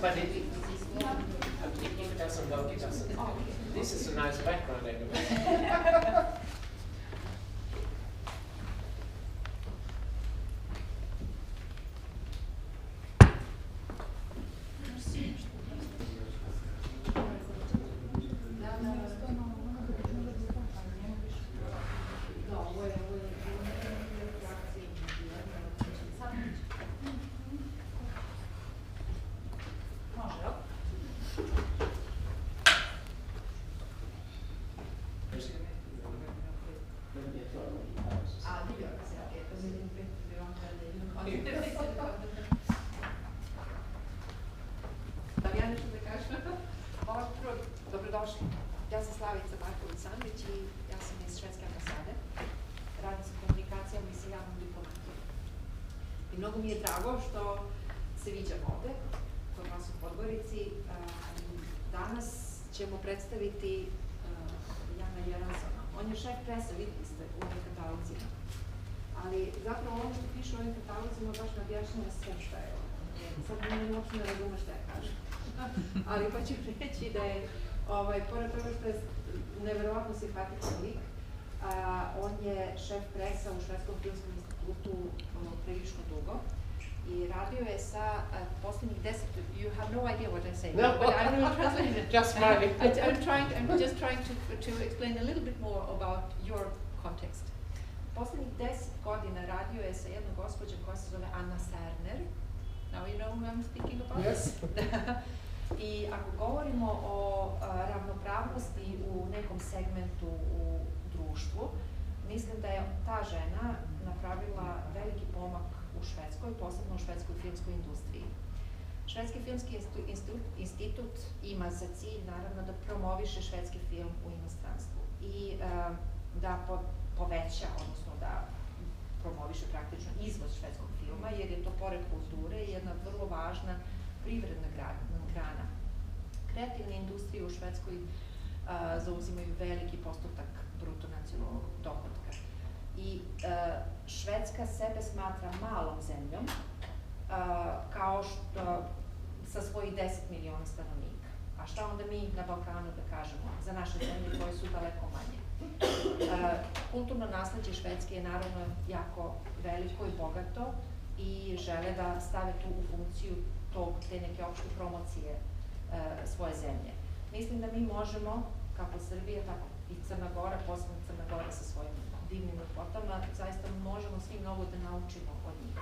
But if it doesn't work, it doesn't. This is a nice background anyway. Dobrodošli. Ja sam Slavica Marković-Sandrić i ja sam iz Švedske ambasade. Radim sa komunikacijom i sa javnom diplomatijom. I mnogo mi je drago što se viđamo ovde, kod vas u Podgorici. Danas ćemo predstaviti Jana Göranssona. On je šef presa, vidite ste, u ovim katalozima. Ali zapravo ono što piše u ovim katalozima baš ne objašnjava sve šta je ovo. Sad ne uopšte ne razume šta ja kažem. Ali hoću reći da je pored toga što je neverovatno simpatičan lik, on je šef presa u Švedskom filmskom institutu prilično dugo i radio je sa poslednjih 10... You have no idea what I'm saying, no, but I will translate it. Just smiling. I'm just trying to explain a little bit more about your context. Poslednjih 10 godina radio je sa jednom gospođom koja se zove Anna Serner. Now you know who I'm speaking about? Yes. I ako govorimo o ravnopravnosti u nekom segmentu u društvu, mislim da je ta žena napravila veliki pomak u Švedskoj, posebno u švedskoj filmskoj industriji. Švedski filmski institut ima za cilj, naravno, da promoviše švedski film u inostranstvu i da poveća, odnosno da promoviše praktično izvoz švedskog filma, jer je to pored kulture jedna vrlo važna privredna grana. Kreativne industrije u Švedskoj zauzimaju veliki postotak bruto nacionalnog dohotka. I Švedska sebe smatra malom zemljom, kao što sa svojih 10 miliona stanovnika. A šta onda mi na Balkanu da kažemo za naše zemlje koje su daleko manje? Kulturno nasleđe Švedske je naravno jako veliko i bogato i žele da stave tu u funkciju te neke opšte promocije svoje zemlje. Mislim da mi možemo, kako Srbija, tako i Crna Gora, posebno Crna Gora sa svojim divnim lepotama, zaista možemo svi mnogo da naučimo od njih.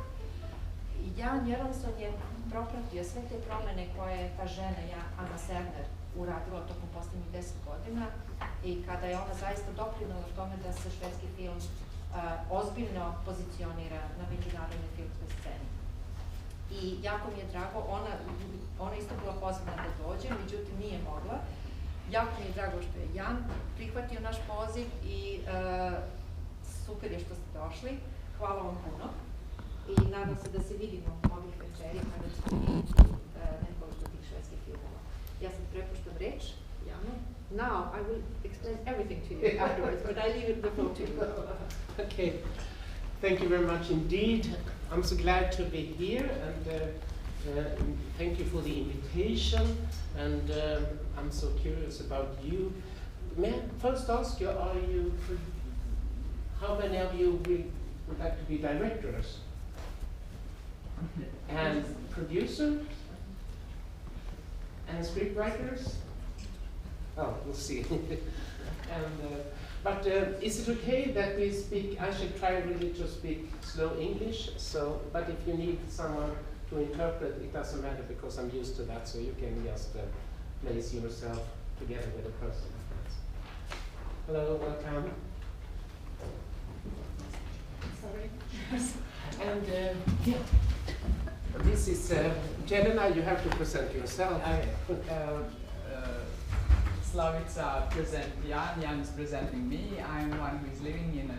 Jan Göransson je propratio sve te promene koje je ta žena, Anna Serner, uradila tokom poslednjih 10 godina i kada je ona zaista doprinala tome da se švedski film ozbiljno pozicionira na međunarodnoj filmskoj sceni. I jako mi je drago, ona isto bila pozvana da dođe, međutim nije mogla. Jako mi je drago što je Jan prihvatio naš poziv i super je što ste došli. Hvala vam puno i nadam se da se vidimo ovih večeri kada ćemo vidjeti nekoliko tih švedskih filmova. Ja sam prepuštam reč Janu. Now I will explain everything to you afterwards, but I leave the floor to you. Okay. Thank you very much indeed. I'm so glad to be here, and thank you for the invitation. And I'm so curious about you. May I first ask you, how many of you would like to be directors and producers and scriptwriters? Oh, we'll see. But is it okay that we speak? I should try really to speak slow English. So, but if you need someone to interpret, it doesn't matter because I'm used to that. So you can just place yourself together with a person. Hello, welcome. Sorry. And yeah, this is Jelena. You have to present yourself. Slavica present Jan is presenting me. I'm one who is living in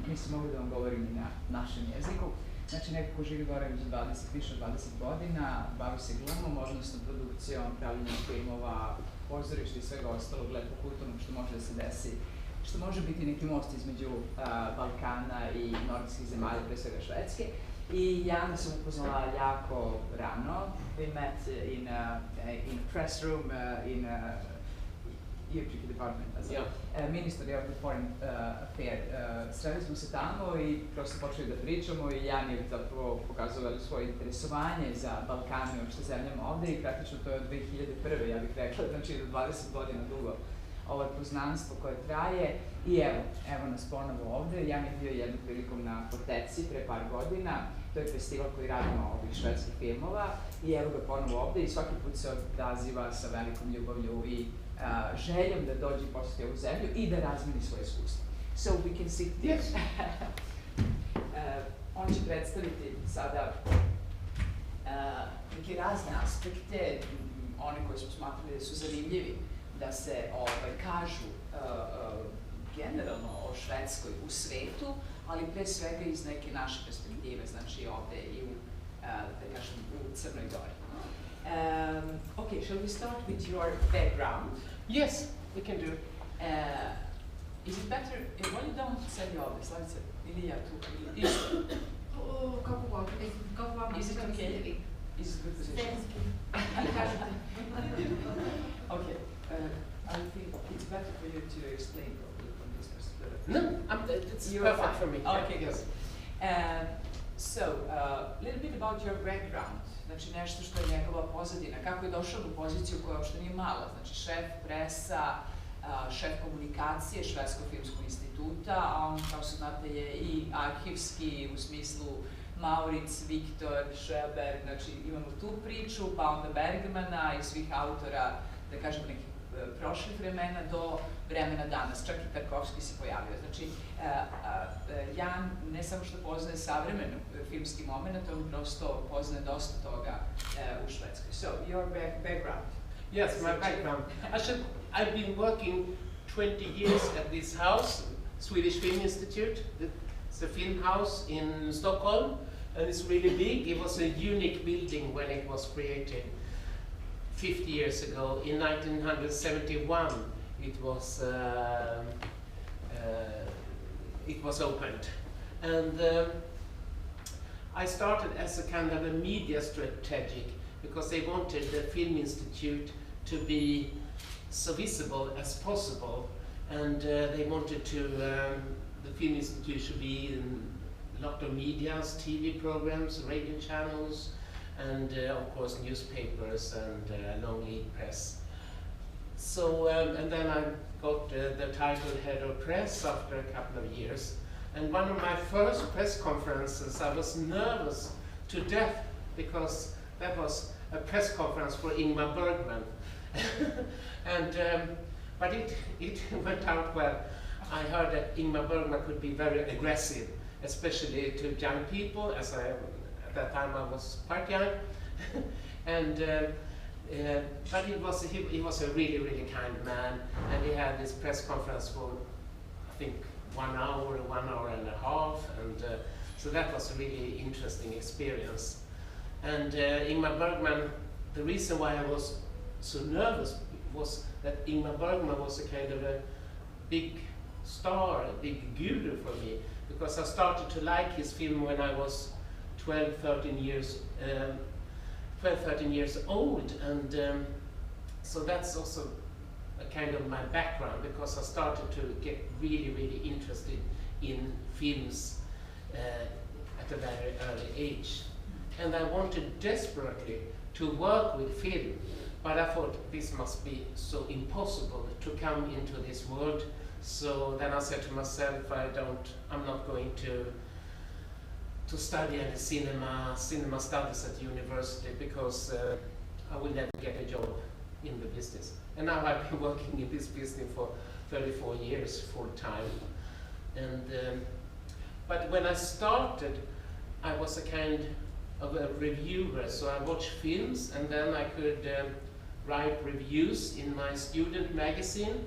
mislim mogu da vam govorim i na našem jeziku. Znači neko ko živi gore već više od 20 godina, bavi se glumom, odnosno produkcijom, pravljenjem filmova, pozorišta i svega ostalog lepo kulturnog što može da se desi, što može biti neki most između Balkana i nordijskih zemalja, pre svega Švedske. I Jana sam upoznala jako rano. We met in a press room in Irčiki department, Ministry of the Foreign Affairs. Sreli smo se tamo i prosto počeli da pričamo i Jan je zapravo pokazao svoje interesovanje za Balkan i uopšte zemljama ovde i praktično to je od 2001. ja bih rekla, znači 20 godina dugo ovo poznanstvo koje traje i evo nas ponovo ovde. Jan je bio jednom prilikom na Forteci pre par godina, to je festival koji radimo ovih švedskih filmova i evo ga ponovo ovde i svaki put se odaziva sa velikom ljubavlju i željom da dođe i posjeti ovu zemlju i da razmeni svoje iskustvo. So we can sit there. On će predstaviti sada neke razne aspekte, one koje smo smatrali da su zanimljivi, da se kažu generalno o Švedskoj u svetu, ali pre svega iz neke naše perspektive, znači ovde i u, da kažem, u Crnoj Gori. Okay, shall we start with your background? Yes, we can do it. Is it better, why you don't send ovde, Slavice, ili ja tu, ili isto? Kako vam Is it okay? Is it good position? Okay, I think it's better for you to explain properly from this perspective. No, it's perfect for me. Okay, yes. So, a little bit about your background. Znači nešto što je njegova pozadina, kako je došao u poziciju koja uopšte nije mala, znači šef presa, šef komunikacije Švedskog filmskog instituta, a on, kao što znate, je i arhivski u smislu Maurits, Viktor, Sjöberg, znači imamo tu priču, pa onda Bergmana i svih autora, da kažem, nekih prošlih vremena do vremena danas, čak i Tarkovski se pojavio. Znači, Jan ne samo što poznaje savremen filmski moment, on prosto poznaje dosta toga u Švedskoj. So, your background. Yes, my background. I've been working 20 years at this house, Swedish Film Institute. It's a film house in Stockholm, and it's really big. It was a unique building when it was created 50 years ago. In 1971, it was opened, and I started as a kind of a media strategic because they wanted the Film Institute to be so visible as possible, and they wanted to the Film Institute should be in a lot of medias, TV programs, radio channels, and of course newspapers and long lead press. So, and then I got the title head of press after a couple of years. And one of my first press conferences, I was nervous to death because that was a press conference for Ingmar Bergman. But it went out well. I heard that Ingmar Bergman could be very aggressive, especially to young people, as at that time I was quite young. But he was a really, really kind man, and he had this press conference for, I think, 1 hour and a half, and so that was a really interesting experience. And Ingmar Bergman, the reason why I was so nervous was that Ingmar Bergman was a kind of a big star, a big guru for me, because I started to like his film when I was 12, 13 years old, and so that's also a kind of my background, because I started to get really, really interested in films at a very early age. And I wanted desperately to work with film, but I thought this must be so impossible to come into this world. So then I said to myself, I'm not going to study any cinema studies at university, because I will never get a job in the business. And now I've been working in this business for 34 years full time. And but when I started, I was a kind of a reviewer, so I watched films, and then I could write reviews in my student magazine,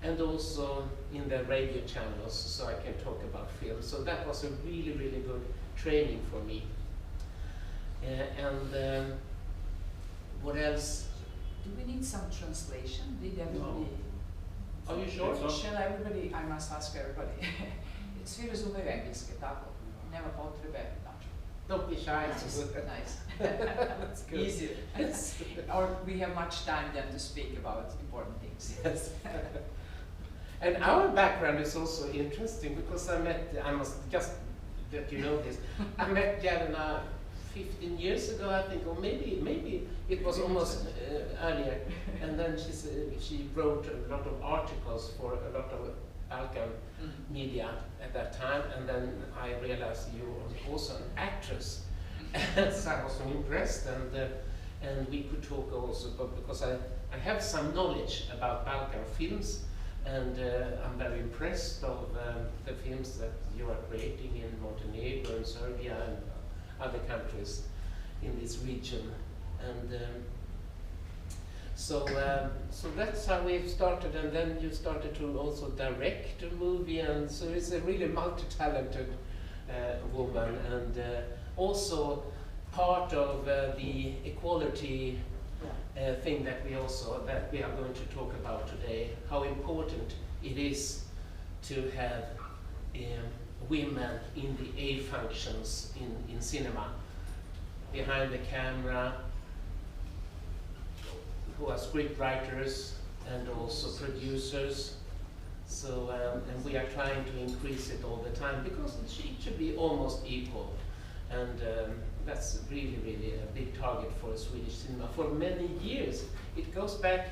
and also in the radio channels, so I can talk about film. So that was a really, really good training for me. What else? Do we need some translation? Did everybody? No. Are you sure? Shall everybody? I must ask everybody. Svi razumeju engleski, tako? Nema potrebe. Don't be shy. Nice. That's good. Easier. Or we have much time then to speak about important things. Yes. And our background is also interesting because I must just that you know this, I met Jelena 15 years ago, I think, or maybe it was almost earlier. And then she wrote a lot of articles for a lot of Balkan media at that time. And then I realized you were also an actress. So I was so impressed, and we could talk also, but because I have some knowledge about Balkan films. And I'm very impressed of the films that you are creating in Montenegro and Serbia and other countries in this region. And so that's how we started. And then you started to also direct a movie, and so it's a really multi-talented woman, and also part of the equality thing that we are going to talk about today, how important it is to have women in the A functions in cinema, behind the camera, who are script writers and also producers. So and we are trying to increase it all the time because it should be almost equal. And that's really, really a big target for Swedish cinema. For many years, it goes back,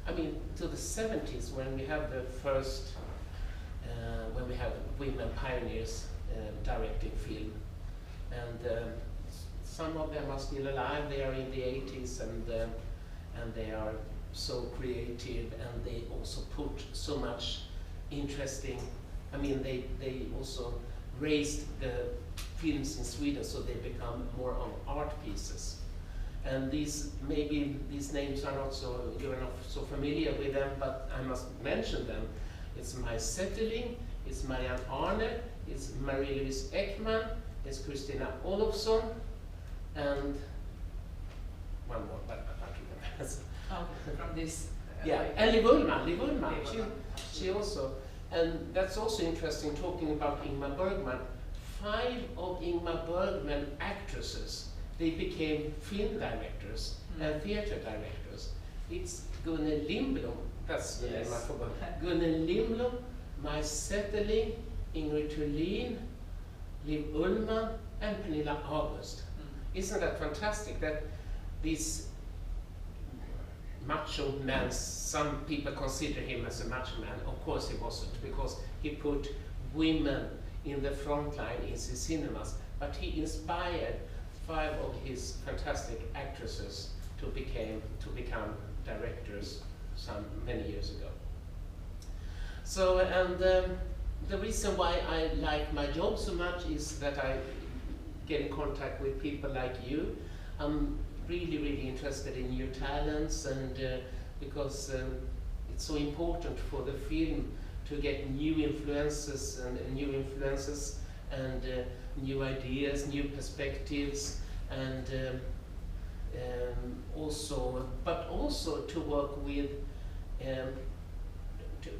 I mean, to the 70s when we have the first, when we have women pioneers directing film. And some of them are still alive. They are in the 80s, and they are so creative, and they also put so much interesting. I mean, they also raised the films in Sweden so they become more of art pieces. And maybe these names are not so, you're not so familiar with them, but I must mention them. It's Maj Zetterling, it's Marianne Arne, it's Marie-Louise Ekman, it's Kristina Olofsson, and one more, but I can't remember. From this. Yeah, and Liv Ullmann, she also, and that's also interesting talking about Ingmar Bergman. 5 of Ingmar Bergman actresses, they became film directors and theater directors. It's Gunnel Lindblom, that's the name I forgot. Gunnel Lindblom, Maj Zetterling, Ingrid Thulin, Liv Ullmann, and Pernilla August. Isn't that fantastic that these macho men, some people consider him as a macho man, of course he wasn't, because he put women in the front line in his cinemas, but he inspired 5 of his fantastic actresses to become directors many years ago. So, and the reason why I like my job so much is that I get in contact with people like you. I'm really, really interested in new talents, and because it's so important for the film to get new influences and new ideas, new perspectives, and also to work with,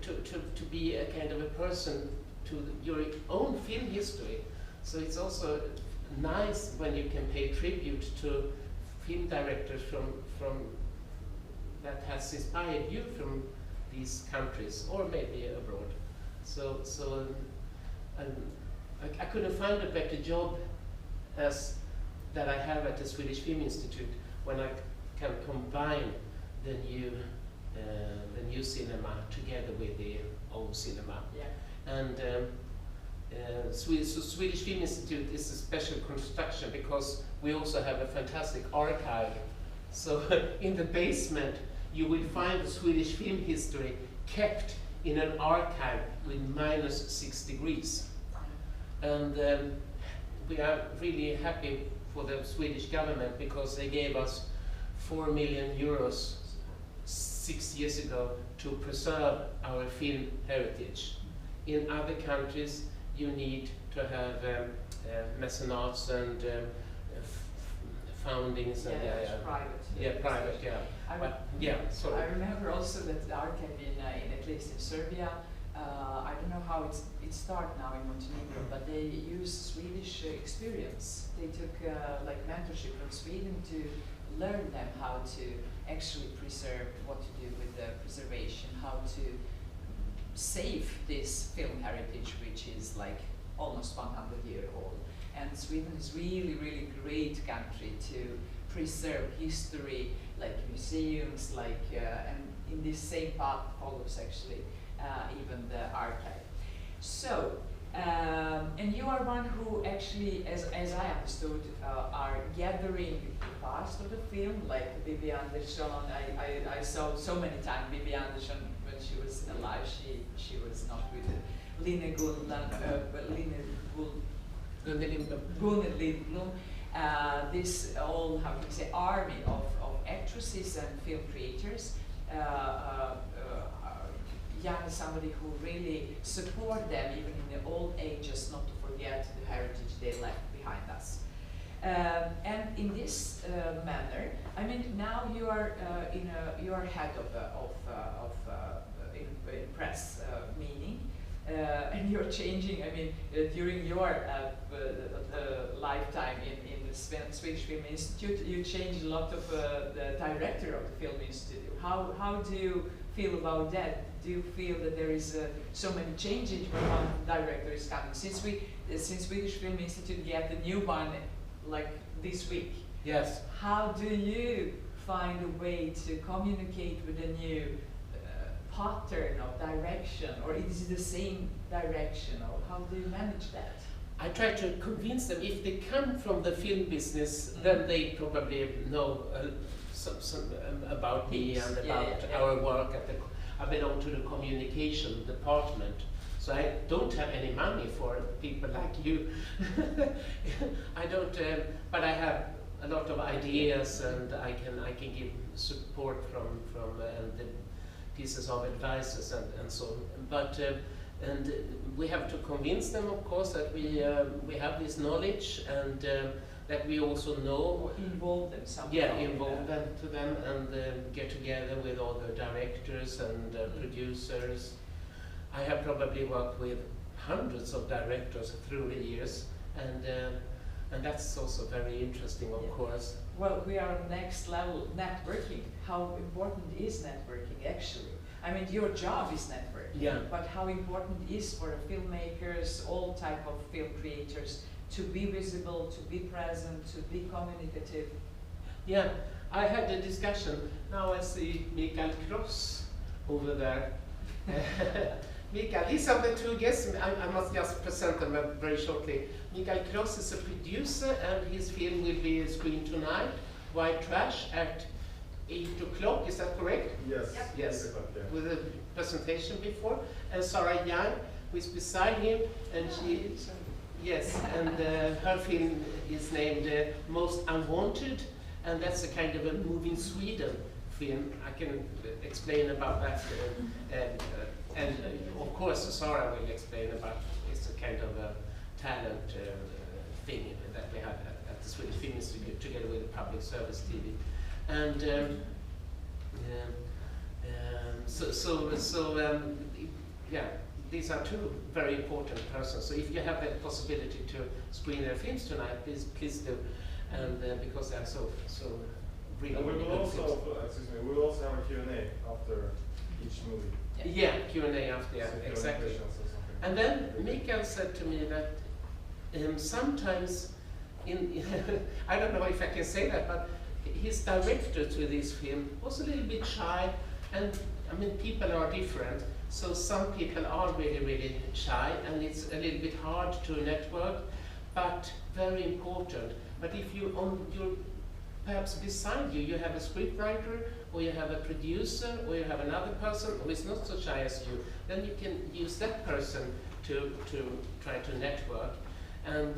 to be a kind of a person to your own film history. So it's also nice when you can pay tribute to film directors from that has inspired you from these countries, or maybe abroad. So I couldn't find a better job as that I have at the Swedish Film Institute, when I can combine the new cinema together with the old cinema. Yeah. And so Swedish Film Institute is a special construction because we also have a fantastic archive. So in the basement you will find the Swedish film history kept in an archive with -6 degrees. And we are really happy for the Swedish government because they gave us 4 million euros 6 years ago to preserve our film heritage. In other countries you need to have mecenates and foundings. And private. Yeah, private, yeah. I remember also that the archive at least in Serbia, I don't know how it started now in Montenegro, but they use Swedish experience. They took like mentorship from Sweden to learn them how to actually preserve, what to do with the preservation, how to save this film heritage, which is like almost 100 years old. And Sweden is really, really great country to preserve history, like museums, like and in this same path follows actually even the archive. So, and you are one who actually, as I understood, are gathering the past of the film, like Bibi Andersson. I saw so many times Bibi Andersson when she was alive. She was not with Line Gunnel Lindblom. This all, how can you say, army of actresses and film creators. Jan is somebody who really support them even in the old ages, not to forget the heritage they left behind us. And in this manner, I mean, now you are you are head of in press meeting, and you're changing. I mean, during your lifetime in the Swedish Film Institute, you changed a lot of the director of the Film Institute. How do you feel about that? Do you feel that there is so many changes when one director is coming? Since Swedish Film Institute get the new one like this week. Yes. How do you find a way to communicate with a new pattern of direction, or is it the same direction, or how do you manage that? I try to convince them. If they come from the film business, then they probably know some about me and about our work at the. I belong to the communication department, so I don't have any money for people like you. I don't, but I have a lot of ideas, and I can give support from the pieces of advices and so on. But and we have to convince them, of course, that we have this knowledge, and that we also know. Involve them somehow. Yeah, involve them to them, and get together with all the directors and producers. I have probably worked with hundreds of directors through the years, and that's also very interesting, of course. Well, we are on next level, networking. How important is networking actually? I mean, your job is networking, but how important is for the filmmakers, all type of film creators, to be visible, to be present, to be communicative? Yeah, I had a discussion. Now I see Mikael Kross over there. Mikael, these are the two guests. I must just present them very shortly. Mikael Kross is a producer, and his film will be screened tonight, White Trash, at 8 o'clock. Is that correct? Yes. Yep. Yes. Yeah. With a presentation before. And Sarah Young, who is beside him, and she. Yes, and her film is named Most Unwanted, and that's a kind of a Moving Sweden film. I can explain about that, and of course Sarah will explain about. It's a kind of a talent thing that we have at the Swedish Film Institute together with the Public Service TV, and yeah. These are two very important persons. So if you have the possibility to screen their films tonight, please do, and because they're so really. And we will good also, films. excuse me, we will also have a Q&A after each movie. Yeah, Q&A after, yeah, So if you have exactly. questions or something. And then Mikael said to me that sometimes I don't know if I can say that, but his director to this film was a little bit shy, and I mean, people are different. So some people are really, really shy, and it's a little bit hard to network, but very important. But if you're perhaps beside you, you have a scriptwriter, or you have a producer, or you have another person who is not so shy as you, then you can use that person to try to network. And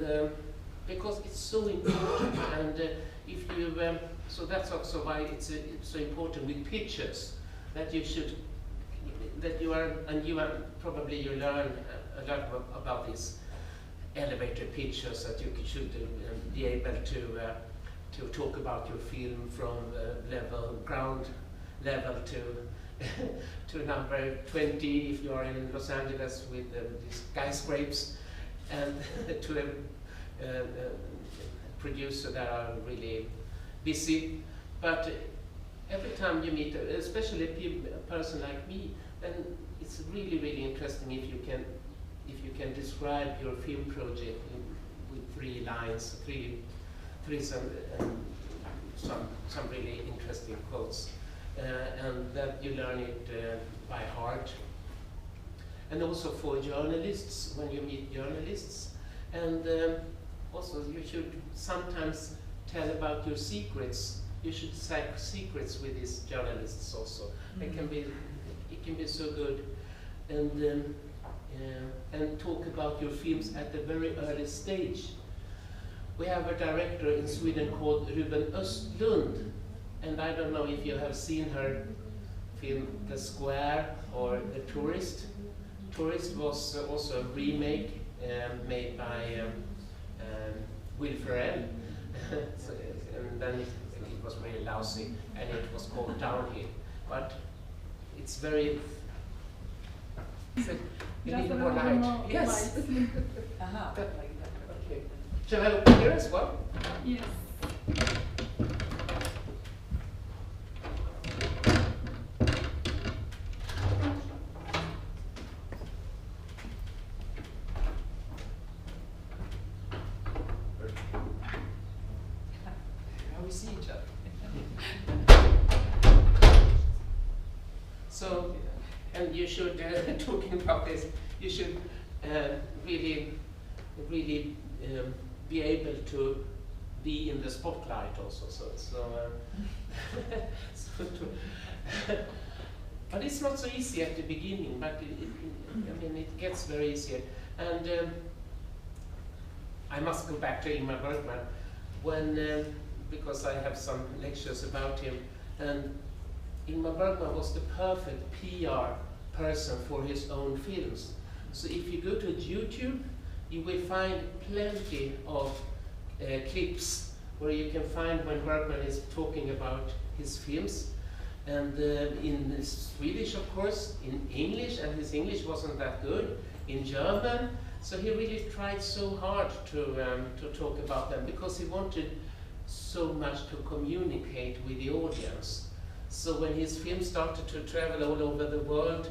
because it's so important, and if you, so that's also why it's so important with pictures, that you should. That you are, and you are probably you learn a lot about these elevator pictures, that you should be able to talk about your film from level ground level to number 20 if you are in Los Angeles with these skyscrapers, and to a producer that are really busy. But every time you meet, especially a person like me, then it's really, really interesting if you can describe your film project with 3 lines, some really interesting quotes, and that you learn it by heart. And also for journalists, when you meet journalists, and also you should sometimes tell about your secrets. You should say secrets with these journalists also. It can be so good, and talk about your films at a very early stage. We have a director in Sweden called Ruben Östlund, and I don't know if you have seen her film The Square or The Tourist. Tourist was also a remake made by Will Ferrell, and then it was very lousy, and it was called Downhill. But it's very. You need more light. Yes. Okay. Shall I open here as well? Yes. Now we see each other. So, and you should, talking about this, you should really be able to be in the spotlight also. But it's not so easy at the beginning, but I mean, it gets very easier. And I must go back to Ingmar Bergman, when, because I have some lectures about him, and Ingmar Bergman was the perfect PR person for his own films. So if you go to YouTube, you will find plenty of clips where you can find when Bergman is talking about his films. And in Swedish, of course, in English, and his English wasn't that good, in German. So he really tried so hard to talk about them, because he wanted so much to communicate with the audience. So when his film started to travel all over the world,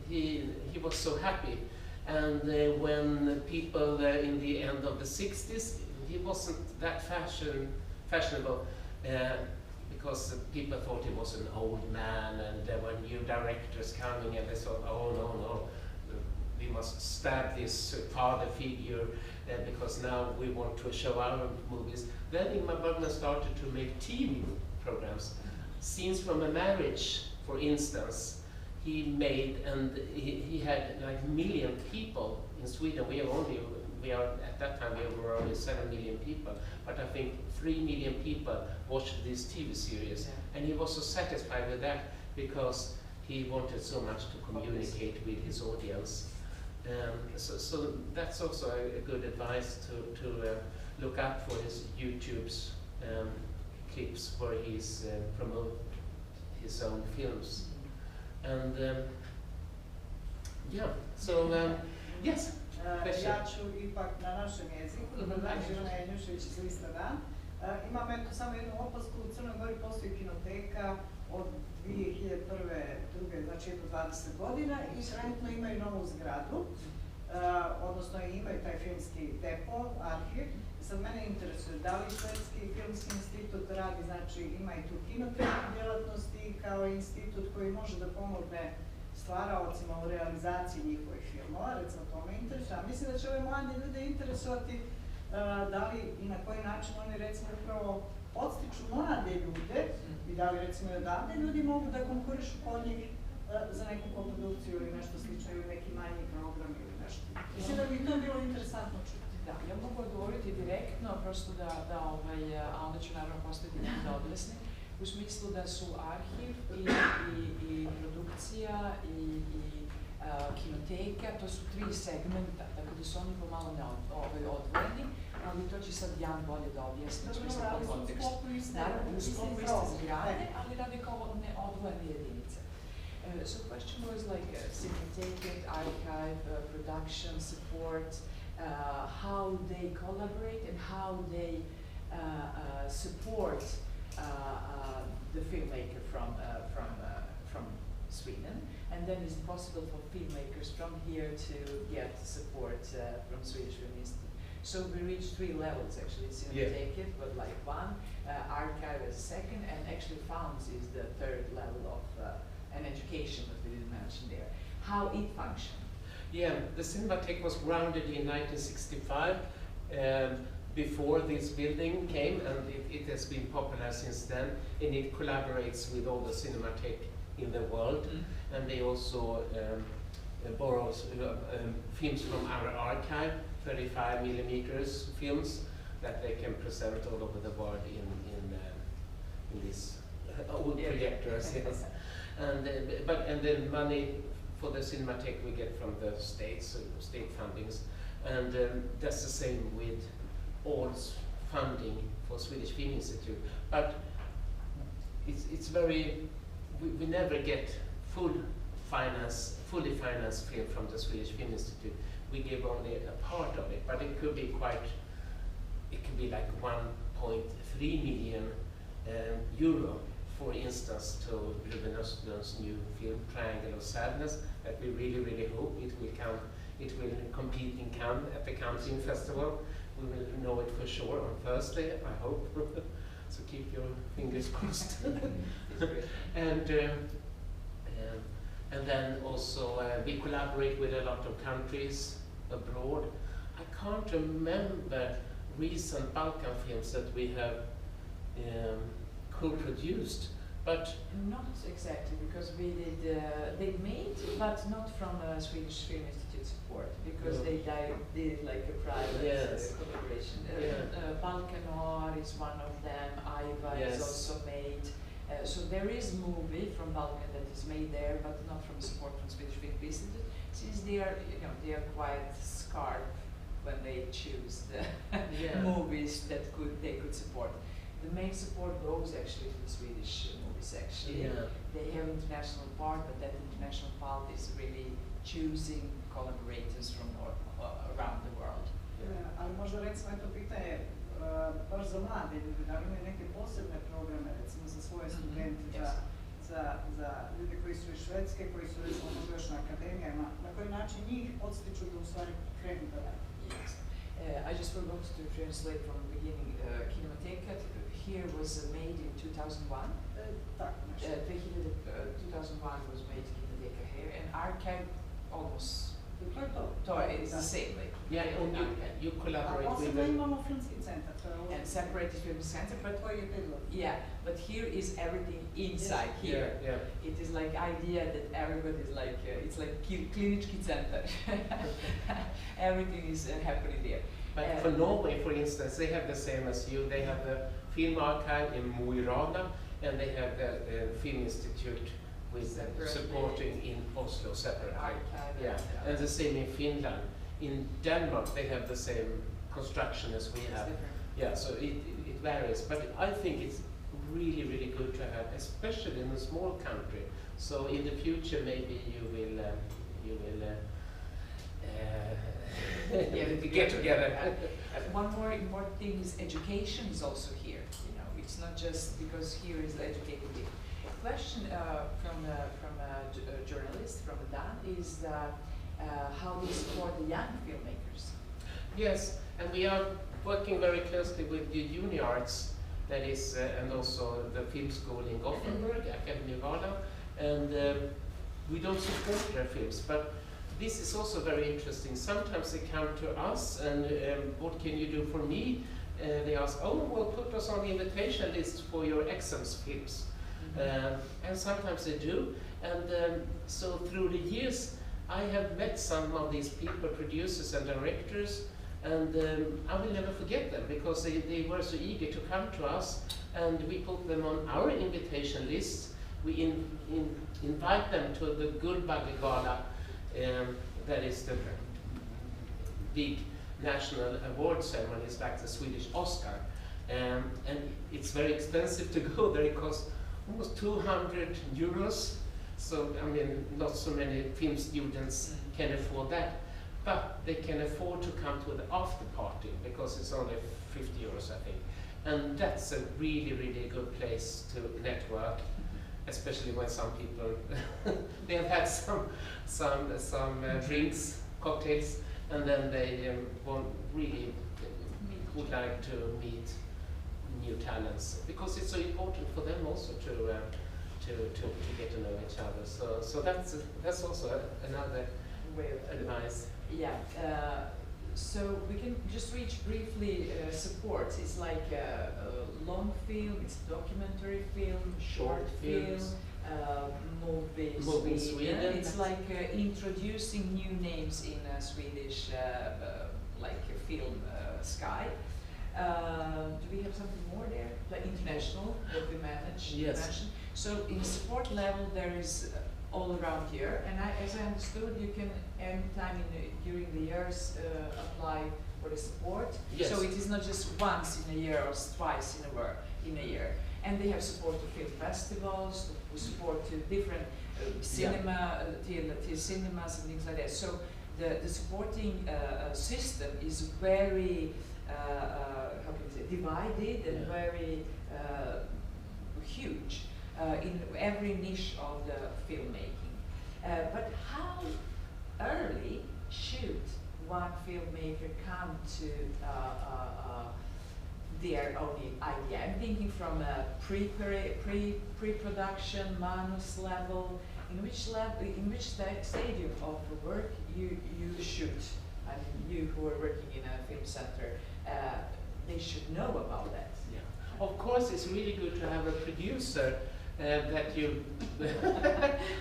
he was so happy. And when people in the end of the 60s, he wasn't that fashionable, because people thought he was an old man, and there were new directors coming, and they thought, oh no, we must stab this father figure, because now we want to show our movies. Then Ingmar Bergman started to make TV programs. Scenes from a Marriage, for instance, he made, and he had like 1 million people in Sweden. At that time we were only 7 million people, but I think 3 million people watched this TV series, and he was so satisfied with that, because he wanted so much to communicate with his audience. So that's also a good advice to look up for his YouTube's clips where he's promote his own films. And yeah, so yes. Ja ću ipak na našem jeziku, Živana Janjušević iz Lista Dan. Imam samo jednu opasku, u Crnoj Gori postoji kinoteka od 2001. druge, znači 20 godina, i trenutno imaju novu zgradu, odnosno imaju taj filmski depo, arhiv. Sad mene interesuje da li Švedski filmski institut radi, znači ima i tu kinotečku djelatnosti kao institut koji može da pomogne stvaraocima u realizaciji njihovih filmova, recimo to me interesuje. A mislim da će ove mlade ljude interesovati da li i na koji način oni recimo upravo podstiču mlade ljude, i da li recimo i odavde ljudi mogu da konkurišu kod njih za neku koprodukciju ili nešto slično, ili neki manji program ili nešto. Mislim da bi to bilo interesantno čuti. Da, ja mogu odgovoriti direktno, prosto a onda ću naravno postaviti da objasnim, u smislu da su arhiv i produkcija i kinoteka, to su 3 segmenta, tako da su oni pomalo odvojeni, ali to će sad Jan bolje da objasni u smislu pod kontekstu. Naravno, u sklopu iste zgrade, ali radi kao popularne jedinice. So question was like Cinematheek, archive, production, support, how they collaborate and how they support the filmmaker from Sweden, and then is it possible for filmmakers from here to get support from Swedish Film Institute? So we reached 3 levels actually, Cinematheek, but like 1, archive as a 2nd, and actually Founds is the 3rd level of an education that we didn't mention there. How it functioned? Yeah, the Cinematheek was grounded in 1965, before this building came, and it has been popular since then, and it collaborates with all the Cinematheek in the world, and they also borrows films from our archive, 35 millimeters films that they can present all over the world in these old projectors. Yes. And then money for the Cinematheek we get from the states, state fundings, and that's the same with all funding for Swedish Film Institute. But it's very, we never get fully financed film from the Swedish Film Institute. We give only a part of it, but it could be like 1.3 million euro, for instance, to Ruben Östlund's new film, Triangle of Sadness, that we really hope it will come. It will compete in Cannes at the Cannes Film Festival. We will know it for sure on Thursday, I hope. So keep your fingers crossed. And then also we collaborate with a lot of countries abroad. I can't remember recent Balkan films that we have co-produced, but not exactly, because we did they made, but not from a Swedish Film Institute support, because they did like a private collaboration. Balkanor is one of them. Aiva is also made. So there is movie from Balkan that is made there, but not from support from Swedish Film Institute, since they are, they are quite scarred when they choose the movies that they could support. The main support goes actually to the Swedish movies. Actually, they have international part, but that international part is really choosing collaborators from around the world. Ali možda recimo eto pitanje baš za mlade ljude, da li imaju neke posebne programe recimo za svoje studente, za ljude koji su iz Švedske, koji su recimo možda još na akademijama, na koji način njih podstiču da u stvari krenu da rade? I just forgot to translate from the beginning. Kinemateket here was made in 2001. 2001 was made Kinemateka here, and archive almost. It's the same. Like, you collaborate with and separated film center, but but here is everything inside here. It is like idea that everybody is like it's like klinički center. Everything is happening there. But for Norway, for instance, they have the same as you. They have the film archive in Mo i Rana, and they have the Film Institute with supporting in Oslo separately. And the same in Finland. In Denmark, they have the same construction as we have. So it varies, but I think it's really good to have, especially in a small country. So in the future, maybe you will get together. One more important thing is education is also here. It's not just because here is the educated people. Question from a journalist from Dan is how we support the young filmmakers. Yes, and we are working very closely with the UniArts, that is, and also the film school in Gothenburg, Academy Valla, and we don't support their films, but this is also very interesting. Sometimes they come to us and what can you do for me? They ask, well, put us on the invitation list for your exams films. And sometimes they do, and so through the years I have met some of these people, producers and directors, and I will never forget them, because they were so eager to come to us, and we put them on our invitation list. We invite them to the Guldbagge Gala, that is the big national award ceremony. It's like the Swedish Oscar, and it's very expensive to go there. It costs almost 200 euros. So, I mean, not so many film students can afford that, but they can afford to come to the after party because it's only 50 euros, I think. And that's a really, really good place to network, especially when some people, they have had some drinks, cocktails, and then they would like to meet new talents, because it's so important for them also to get to know each other. So that's also another Way of advice. Yeah. So we can just reach briefly support. It's like a long film, it's documentary film, short film, movie Movie Sweden. It's like introducing new names in Swedish like film sky. Do we have something more there? Like international that we manage? Yes. Mention? So in support level there is all around here, and as I understood, you can anytime during the years apply for the support. Yes. So it is not just once in a year or twice in a year. And they have support to film festivals, to support to different cinema, till cinemas and things like that. So the supporting system is very how can you say, divided and very huge. In every niche of the filmmaking. But how early should one filmmaker come to their own idea? I'm thinking from a pre-production, manus level. In which stadium of the work you should, I mean, you who are working in a film center, they should know about that. Yeah. Of course, it's really good to have a producer that you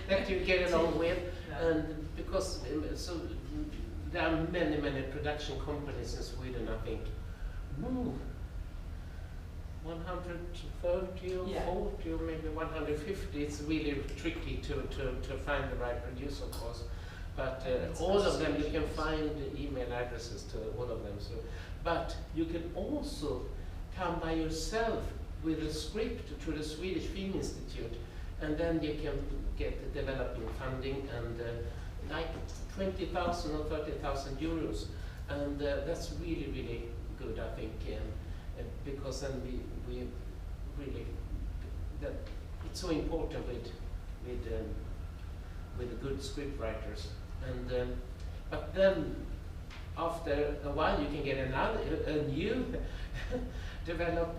that you get along with, and because so there are many production companies in Sweden. I think 130 or 40 or maybe 150. It's really tricky to find the right producer, of course. But all of them, you can find email addresses to all of them. So, but you can also come by yourself with a script to the Swedish Film Institute, and then you can get developing funding and like 20,000 or 30,000 euros, and that's really good, I think, because then we really that it's so important with the good script writers, and but then after a while you can get a new develop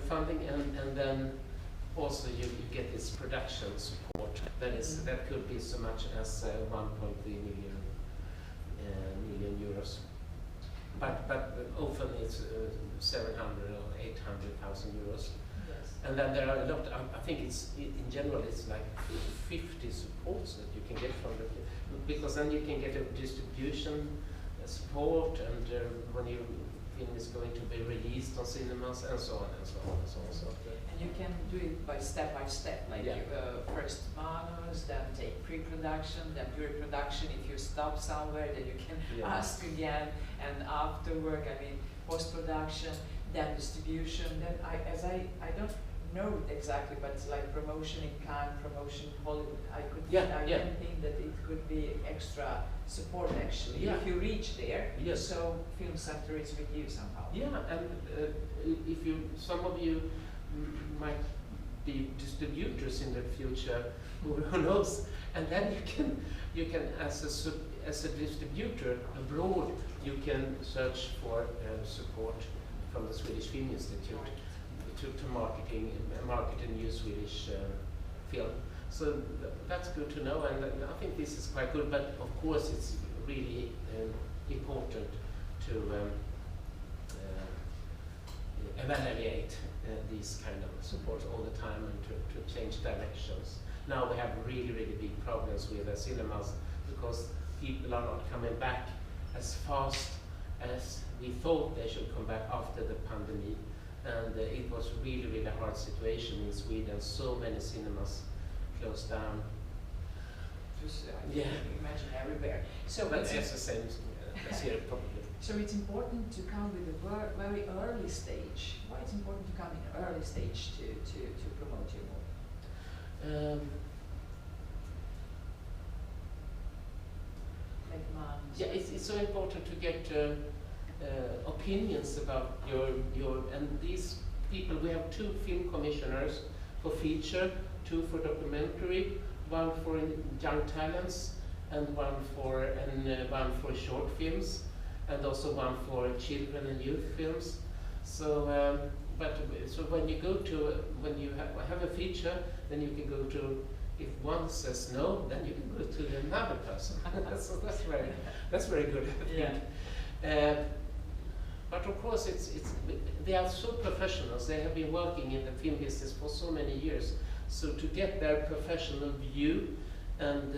funding, and then also you get this production support. That could be so much as 1.3 million euros. But often it's 700 or 800,000 euros. Yes. And then there are a lot. I think it's in general it's like 50 supports that you can get from the, because then you can get a distribution support, and when your film is going to be released on cinemas, and so on and so on and so on. So and you can do it by step, like first manus, then take pre-production, then during production, if you stop somewhere, then you can ask again, and after work, I mean, post-production, then distribution, then I don't know exactly, but it's like promotion in Cannes, promotion Hollywood, I can think that it could be extra support actually, if you reach there, so Film Center is with you somehow. Yeah, and if some of you might be distributors in the future, who knows, and then you can as a distributor abroad, you can search for support from the Swedish Film Institute to market a new Swedish film. So that's good to know, and I think this is quite good. But of course, it's really important to evaluate these kind of supports all the time, and to change directions. Now we have really big problems with the cinemas, because people are not coming back as fast as we thought they should come back after the pandemic. And it was really hard situation in Sweden. So many cinemas closed down. Just imagine everywhere. So but it's the same as here probably. So it's important to come with a very early stage. Why it's important to come in early stage to promote your movie? Um, Like man. yeah, it's so important to get opinions about your and these people. We have 2 film commissioners for feature, 2 for documentary, 1 for young talents, and one for short films, and also 1 for children and youth films. So, so when you go to when you have a feature, then you can go to. If one says no, then you can go to another person. So that's very good, I think. Yeah. But of course, they are so professionals. They have been working in the film business for so many years. So to get their professional view and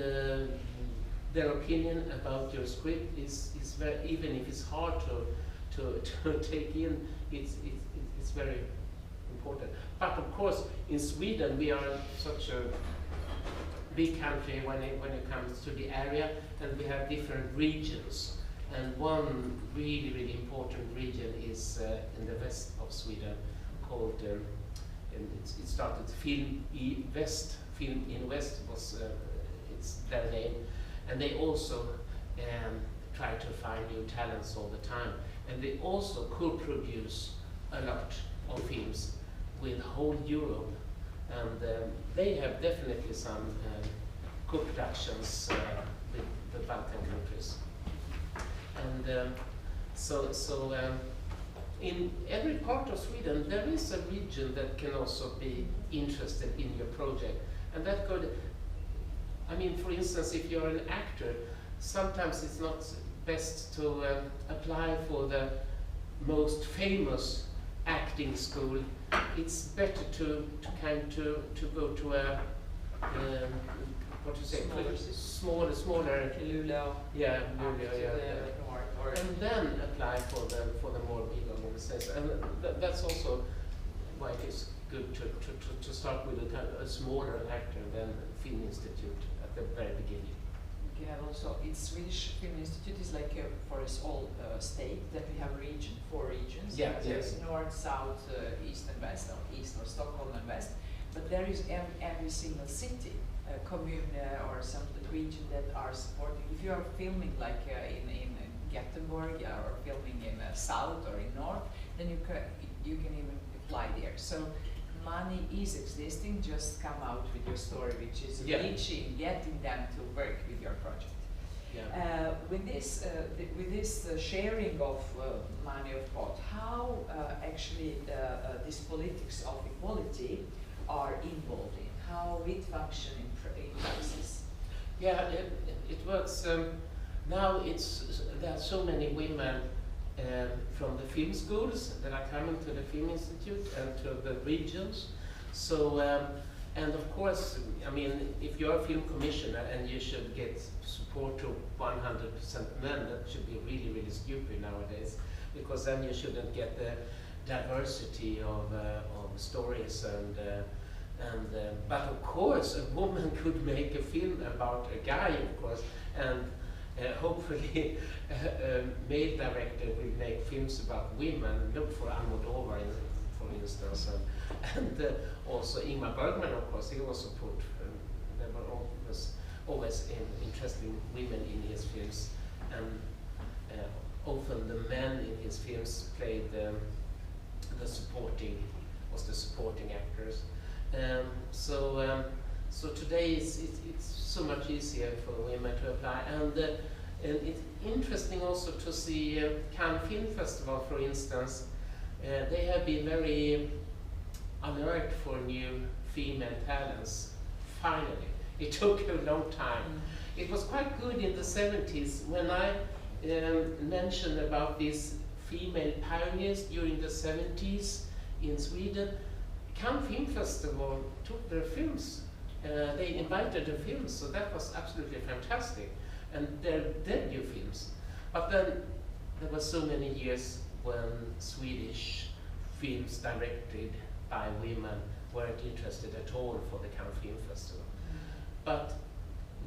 their opinion about your script is very, even if it's hard to take in, it's very important. But of course, in Sweden, we are such a big country when it comes to the area, and we have different regions. And one really, really important region is in the west of Sweden, called, and it started Film i West. Film in West was it's their name, and they also try to find new talents all the time. And they also co-produce a lot of films with whole Europe. And they have definitely some co-productions with the Balkan countries. And in every part of Sweden, there is a region that can also be interested in your project. And that could, I mean, for instance, if you're an actor, sometimes it's not best to apply for the most famous acting school. It's better to go to a what to say, smaller Pljevlja. yeah, Pljevlja, Or and then apply for the more big organization. And that's also why it is good to start with a smaller actor than Film Institute at the very beginning. you have also, it's Swedish Film Institute is like for us all state that we have 4 regions. Yeah, There's yes. north, south, east and west, or east or Stockholm and west. But there is every single city, commune or some region that are supporting. If you are filming like in Gothenburg or filming in south or in north, then you can even apply there. So money is existing, just come out with your story, which is reaching, getting them to work with your project. Yeah. With this sharing of money of both, how actually this politics of equality are involved in, how it functions in practice? Yeah, it works. Now there are so many women from the film schools that are coming to the Film Institute and to the regions. So, and of course, I mean, if you're a film commissioner and you should get support to 100% men, that should be really, really stupid nowadays, because then you shouldn't get the diversity of stories but of course a woman could make a film about a guy, of course, and hopefully a male director will make films about women. Look for Almodovar, for instance, and also Ingmar Bergman, of course. He also put there were always interesting women in his films, and often the men in his films played the supporting actors. So today it's so much easier for women to apply, and it's interesting also to see Cannes Film Festival, for instance. They have been very alert for new female talents. Finally, it took a long time. It was quite good in the 70s when I mentioned about these female pioneers during the 70s in Sweden. Cannes Film Festival took their films. They invited the films, so that was absolutely fantastic. And their debut films. But then there were so many years when Swedish films directed by women weren't interested at all for the Cannes Film Festival. But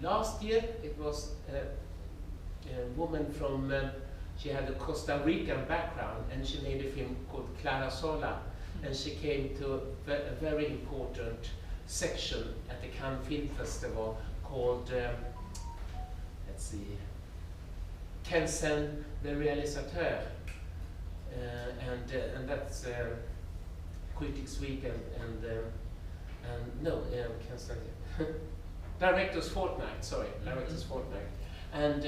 last year it was a woman from, she had a Costa Rican background, and she made a film called Clara Sola. And she came to a very important section at the Cannes Film Festival called, let's see, Tencent the Realisateur, and that's Critics Week and no, Directors Fortnight. Sorry, Directors Fortnight, and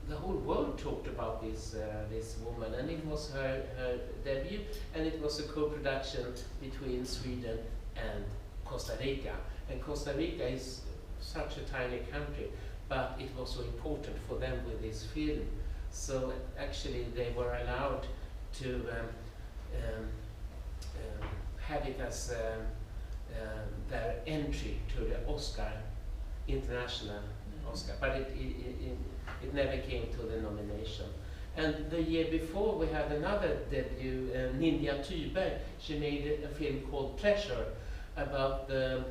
the whole world talked about this woman, and it was her debut, and it was a co-production between Sweden and Costa Rica. And Costa Rica is such a tiny country, but it was so important for them with this film. So actually they were allowed to have it as their entry to the Oscar, international Oscar, but it never came to the nomination. And the year before we had another debut, Ninja Thyberg. She made a film called Pleasure about the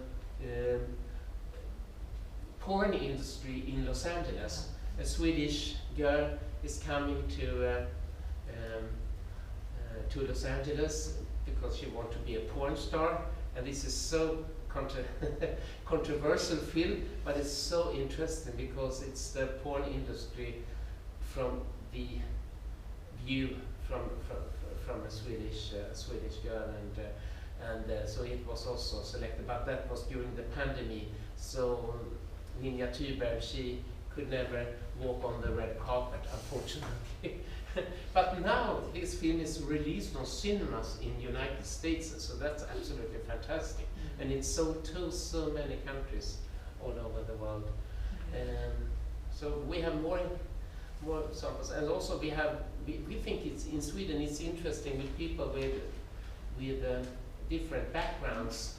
porn industry in Los Angeles. A Swedish girl is coming to Los Angeles because she wants to be a porn star, and this is so controversial film, but it's so interesting because it's the porn industry from the view from a Swedish girl, and so it was also selected, but that was during the pandemic. So Ninja Thyberg, she could never walk on the red carpet, unfortunately. But now this film is released on cinemas in United States, so that's absolutely fantastic. And it's sold to so many countries all over the world. So we have more samples, and also we think it's in Sweden. It's interesting with people with different backgrounds.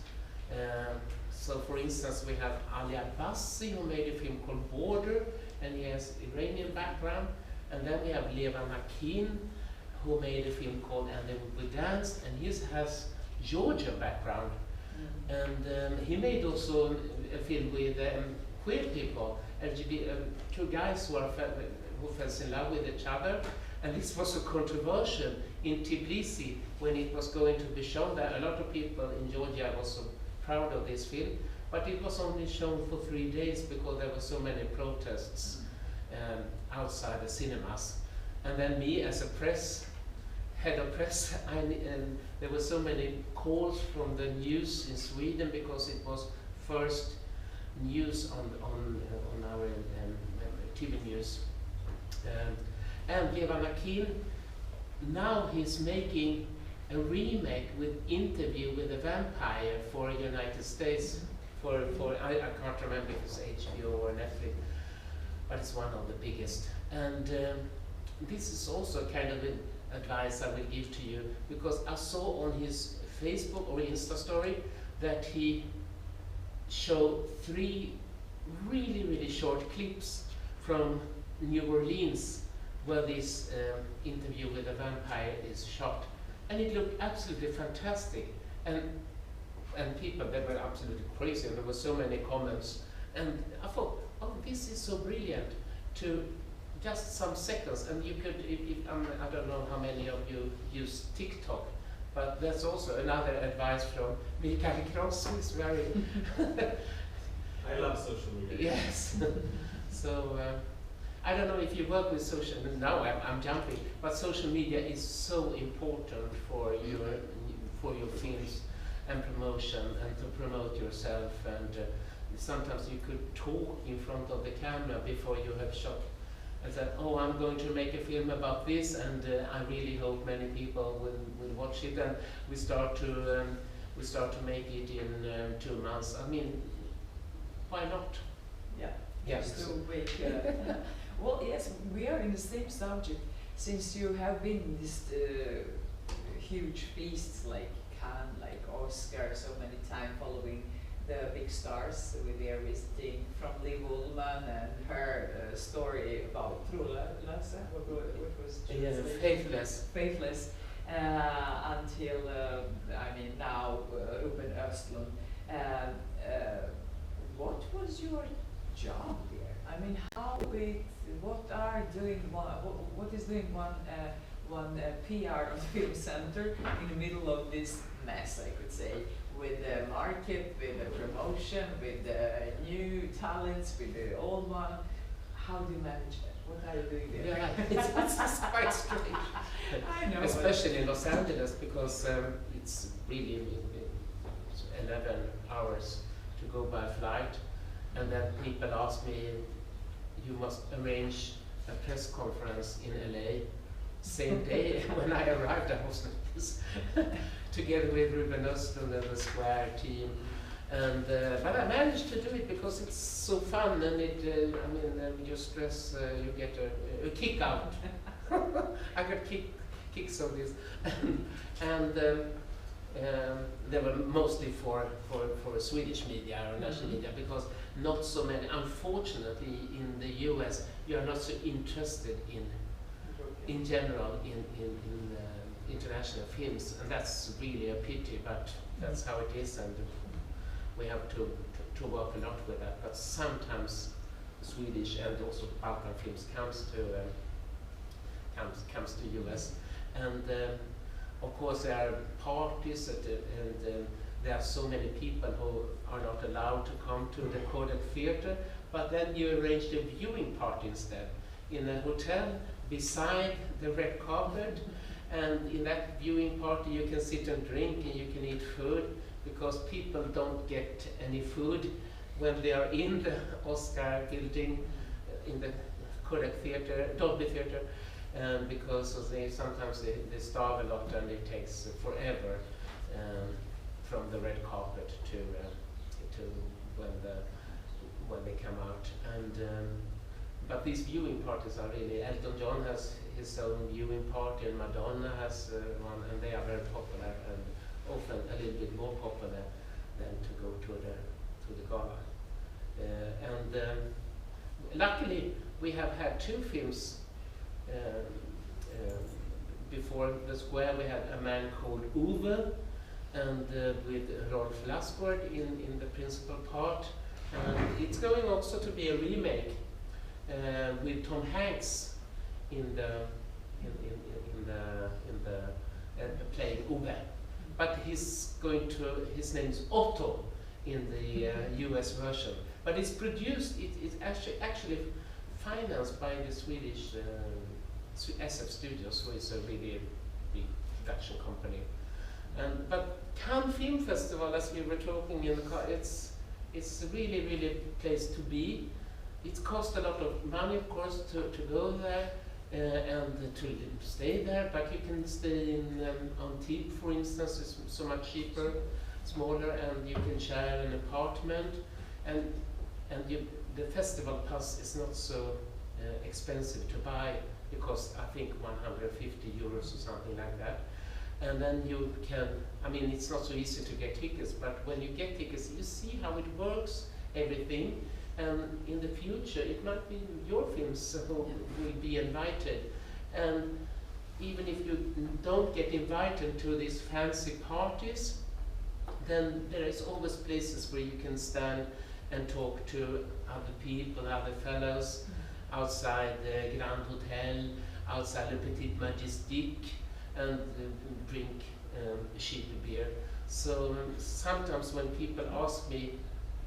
So, for instance, we have Ali Abbasi, who made a film called Border, and he has Iranian background. And then we have Pljevlja, who made a film called And Then We Danced, and he has Georgia background. And he made also a film with queer people, two guys who fell in love with each other. And this was a controversial in Tbilisi when it was going to be shown there. A lot of people in Georgia were so proud of this film, but it was only shown for 3 days because there were so many protests outside the cinemas. And then me as a head of press, there were so many calls from the news in Sweden because it was first news on our TV news. And Pljevlja, now he's making a remake with Interview with a Vampire for United States. I can't remember if it's HBO or Netflix, but it's one of the biggest. And this is also kind of an advice I will give to you, because I saw on his Facebook or Insta story that he showed 3 really, really short clips from New Orleans where this Interview with a Vampire is shot. And it looked absolutely fantastic. And people, they were absolutely crazy, and there were so many comments. And I thought, oh, this is so brilliant, to just some seconds. And you could, I don't know how many of you use TikTok, but that's also another advice from Mikael Kross, who is very... I love social media. Yes. So, I don't know if you work with social, now I'm jumping, but social media is so important for your films and promotion, and to promote yourself. And sometimes you could talk in front of the camera before you have shot, and said, oh, I'm going to make a film about this, and I really hope many people will watch it, and we start to make it in 2 months. I mean, why not? Yeah. Yeah. Just to make, well, yes, we are in the same subject, since you have been in this huge feasts like Cannes, like Oscar, so many times following the big stars. We were visiting from Liv Ullmann and her story about Trolösa, what was Faithless. Faithless, until, I mean, now Ruben Östlund. What was your job here? I mean, what is doing one PR of the film center in the middle of this mess, I could say, with the market, with the promotion, with the new talents, with the old one. How do you manage that? What are you doing there? Yeah, it's quite strange. I know. Especially in Los Angeles, because it's really 11 hours to go by flight, and then people ask me, you must arrange a press conference in LA same day. When I arrived, I was like this, together with Ruben Östlund and the Square team. And but I managed to do it because it's so fun, and it you stress, you get a kick out. I got kicks of this, and they were mostly for Swedish media or national media, because not so many. Unfortunately, in the US, you are not so interested in general in international films, and that's really a pity. But that's how it is, and we have to work a lot with that. But sometimes Swedish and also Balkan films comes to US, and of course there are parties and there are so many people who are not allowed to come to the Kotor Theater, but then you arrange a viewing party instead in a hotel beside the red carpet, and in that viewing party you can sit and drink and you can eat food, because people don't get any food when they are in the Oscar building, in the Kotor Theater, Dolby Theater, because sometimes they starve a lot and it takes forever from the red carpet to when they come out. And but these viewing parties are really, Elton John has his own viewing party, and Madonna has one, and they are very popular, and often a little bit more popular than to go to the gala. Luckily, we have had 2 films before the Square. We had A Man Called Ove, and with Rolf Lassgård in the principal part. And it's going also to be a remake with Tom Hanks in the playing Ove. But his name is Otto in the US version. But it's produced, it's actually financed by the Swedish SF Studios, who is a really big production company. But Cannes Film Festival, as we were talking in the car, it's a really place to be. It costs a lot of money, of course, to go there and to stay there, but you can stay in Antibes, for instance. It's so much cheaper, smaller, and you can share an apartment, and the festival pass is not so expensive to buy. It costs, I think, 150 euros or something like that. And then you can, it's not so easy to get tickets, but when you get tickets, you see how it works, everything. And in the future, it might be your films who will be invited. And even if you don't get invited to these fancy parties, then there is always places where you can stand and talk to other people, other fellows, outside the Grand Hotel, outside the Petit Majestic, and drink cheap beer. So sometimes when people ask me,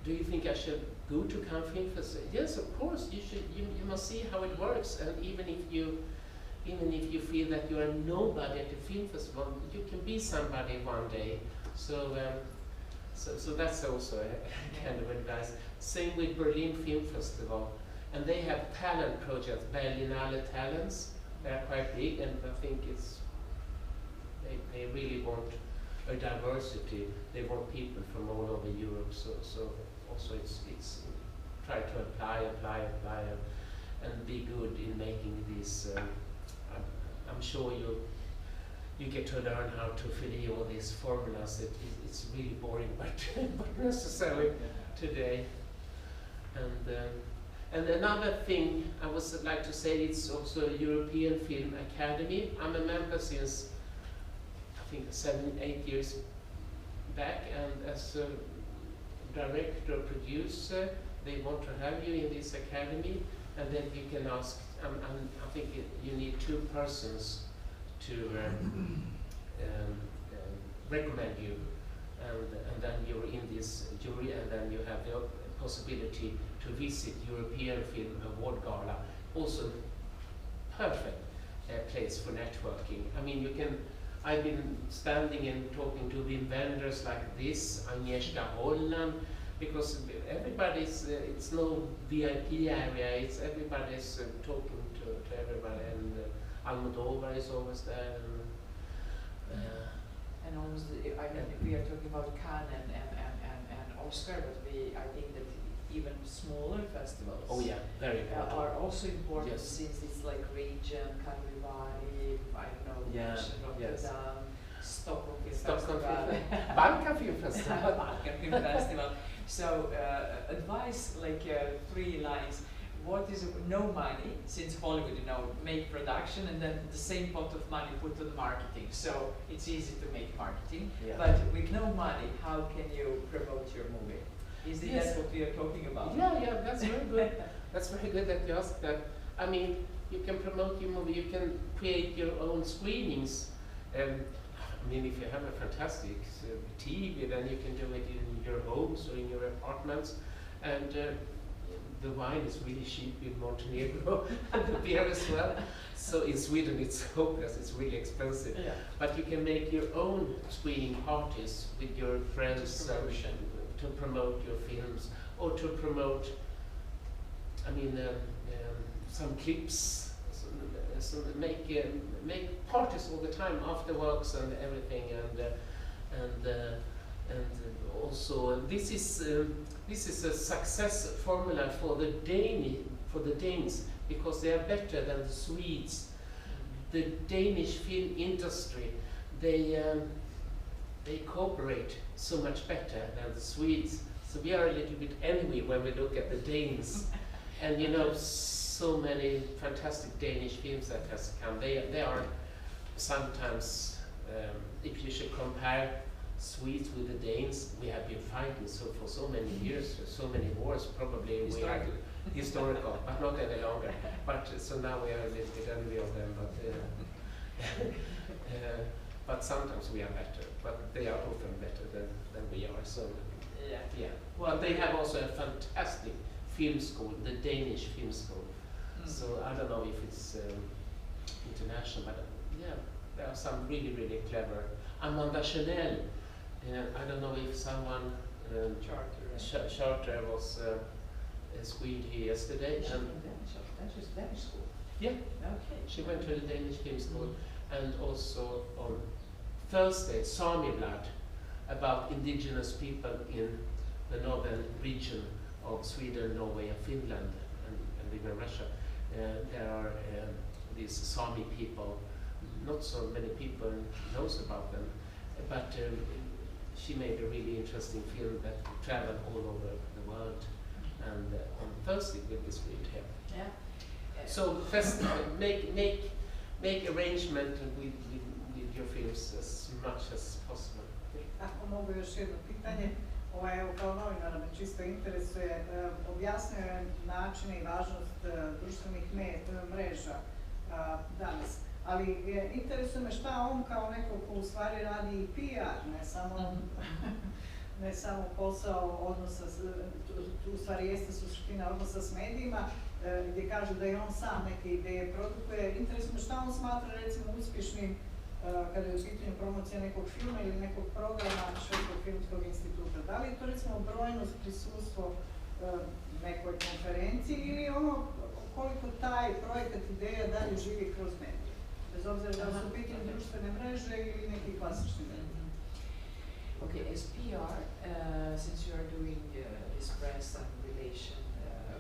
do you think I should go to Cannes Film Festival? Yes, of course, you should. You must see how it works, and even if you feel that you are nobody at the film festival, you can be somebody one day. So so that's also a kind of advice. Same with Berlin Film Festival, and they have talent projects, Berlinale Talents. They are quite big, and I think they really want a diversity. They want people from all over Europe. So also it's try to apply, and be good in making these. I'm sure you get to learn how to fill all these formulas. It's really boring, but necessary today. And another thing I would like to say, it's also a European Film Academy. I'm a member since I think 7-8 years back, and as a director, producer, they want to have you in this academy, and then you can ask. I think you need 2 persons to recommend you, and then you're in this jury, and then you have the possibility to visit European Film Award Gala. Also, perfect place for networking. I mean, you can. I've been standing and talking to the vendors like this, Agnieszka Holland, because everybody's. It's no VIP area. It's everybody's talking to everybody, and Almodovar is always there. And almost, I mean, we are talking about Cannes and Oscar, but I think that even smaller festivals very important. are also important, Yes. since it's like region, Karlovy, I don't know, Rotterdam, Stockholm Film Festival, Balkan Film Festival. Balkan Film Festival. So advice, like 3 lines. What is no money, since Hollywood, make production and then the same pot of money put to the marketing. So it's easy to make marketing, but with no money, how can you promote your movie? Is it that what we are talking about? Yeah, that's very good. That's very good that you asked that. I mean, you can promote your movie, you can create your own screenings. I mean, if you have a fantastic TV, then you can do it in your homes or in your apartments. And the wine is really cheap in Montenegro, and the beer as well. So in Sweden it's hopeless, it's really expensive. Yeah. But you can make your own screening parties with your friends to promote your films, or to promote, I mean, some clips, make parties all the time, after works and everything, and also this is a success formula for the Danes, because they are better than the Swedes. The Danish film industry, they cooperate so much better than the Swedes. So we are a little bit envy when we look at the Danes, and so many fantastic Danish films that has come. They are sometimes, if you should compare Swedes with the Danes, we have been fighting for so many years, so many wars, probably historical, but not any longer. But so now we are a little bit envy of them, but sometimes we are better, but they are often better than we are. So well, they have also a fantastic film school, the Danish film school. So I don't know if it's international, but there are some really, really clever. Amanda Chanel. I don't know if someone Charter was screened here yesterday. She's Danish school. Yeah. Okay. She went to the Danish film school, and also on Thursday, Sami Blood, about indigenous people in the northern region of Sweden, Norway, and Finland, and even Russia. There are these Sami people. Not so many people knows about them, but she made a really interesting film that traveled all over the world, and on Thursday will be screened here. Yeah. So make arrangement with your films as much as possible. Ako mogu još jedno pitanje, evo kao novinara me čisto interesuje, objasnio je načine i važnost društvenih mreža danas. Ali interesuje me šta on kao neko ko u stvari radi i PR, ne samo posao odnosa, tu u stvari jeste suština odnosa s medijima, gdje kaže da je on sam neke ideje produkuje. Interesuje me šta on smatra recimo uspješnim kada je u pitanju promocija nekog filma ili nekog programa Švedskog filmskog instituta. Da li je to recimo brojnost, prisustvo nekoj konferenciji ili ono koliko taj projekat ideja dalje živi kroz medije? Bez obzira da su u pitanju društvene mreže ili neki klasični mediji. Okay, as PR, since you are doing this press and relation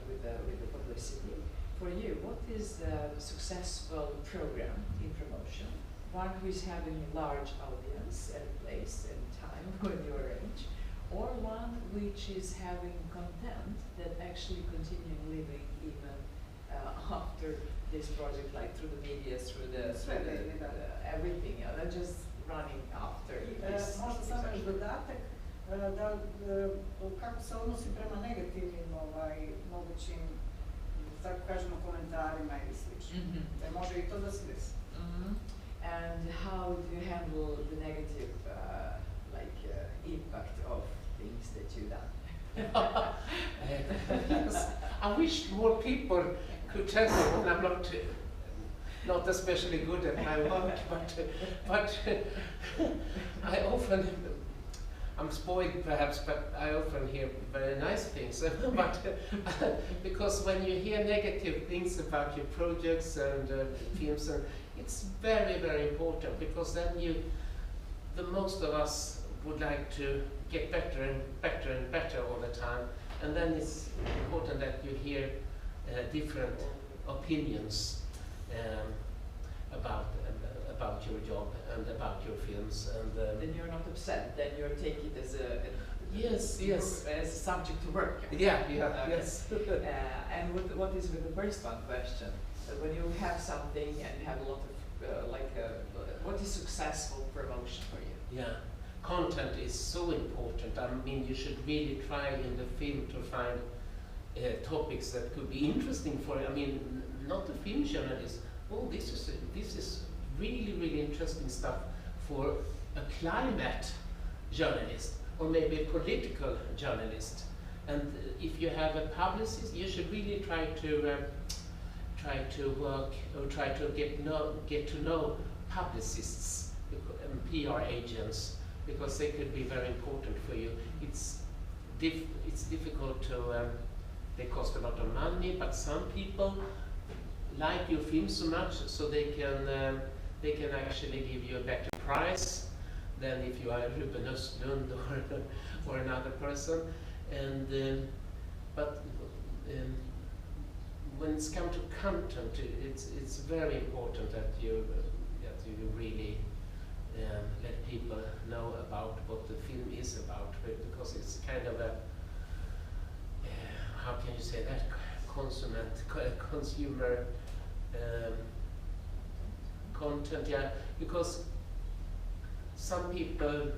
with the publicity, for you, what is the successful program in promotion? One who is having a large audience and place and time when you arrange, or one which is having content that actually continue living even after this project, like through the media, through the everything, they're just running after this. Možda samo još dodatak, kako se odnosi prema negativnim mogućim, tako kažemo, komentarima ili slično. Da može i to da se desi. And how do you handle the negative impact of things that you've done? Yes. I wish more people could tell me when I'm not especially good at my work, but I often, I'm spoiled perhaps, but I often hear very nice things. But because when you hear negative things about your projects and films, and it's very, very important, because then the most of us would like to get better and better and better all the time, and then it's important that you hear different opinions about your job and about your films, and then you're not upset. Then you take it as yes, as a subject to work. Yeah, Okay. yes. And what is with the first one question? When you have something and you have a lot of what is successful promotion for you? Yeah, content is so important. I mean, you should really try in the film to find topics that could be interesting for. I mean, not the film journalist. Oh, this is really, really interesting stuff for a climate journalist or maybe a political journalist. And if you have a publicist, you should really try to work or try to get to know publicists and PR agents, because they could be very important for you. It's difficult to. They cost a lot of money, but some people like your film so much, so they can actually give you a better price than if you are Ruben Östlund or another person. And when it's come to content, it's very important that you really let people know about what the film is about, because it's kind of a how can you say that, consumer content, yeah, because some people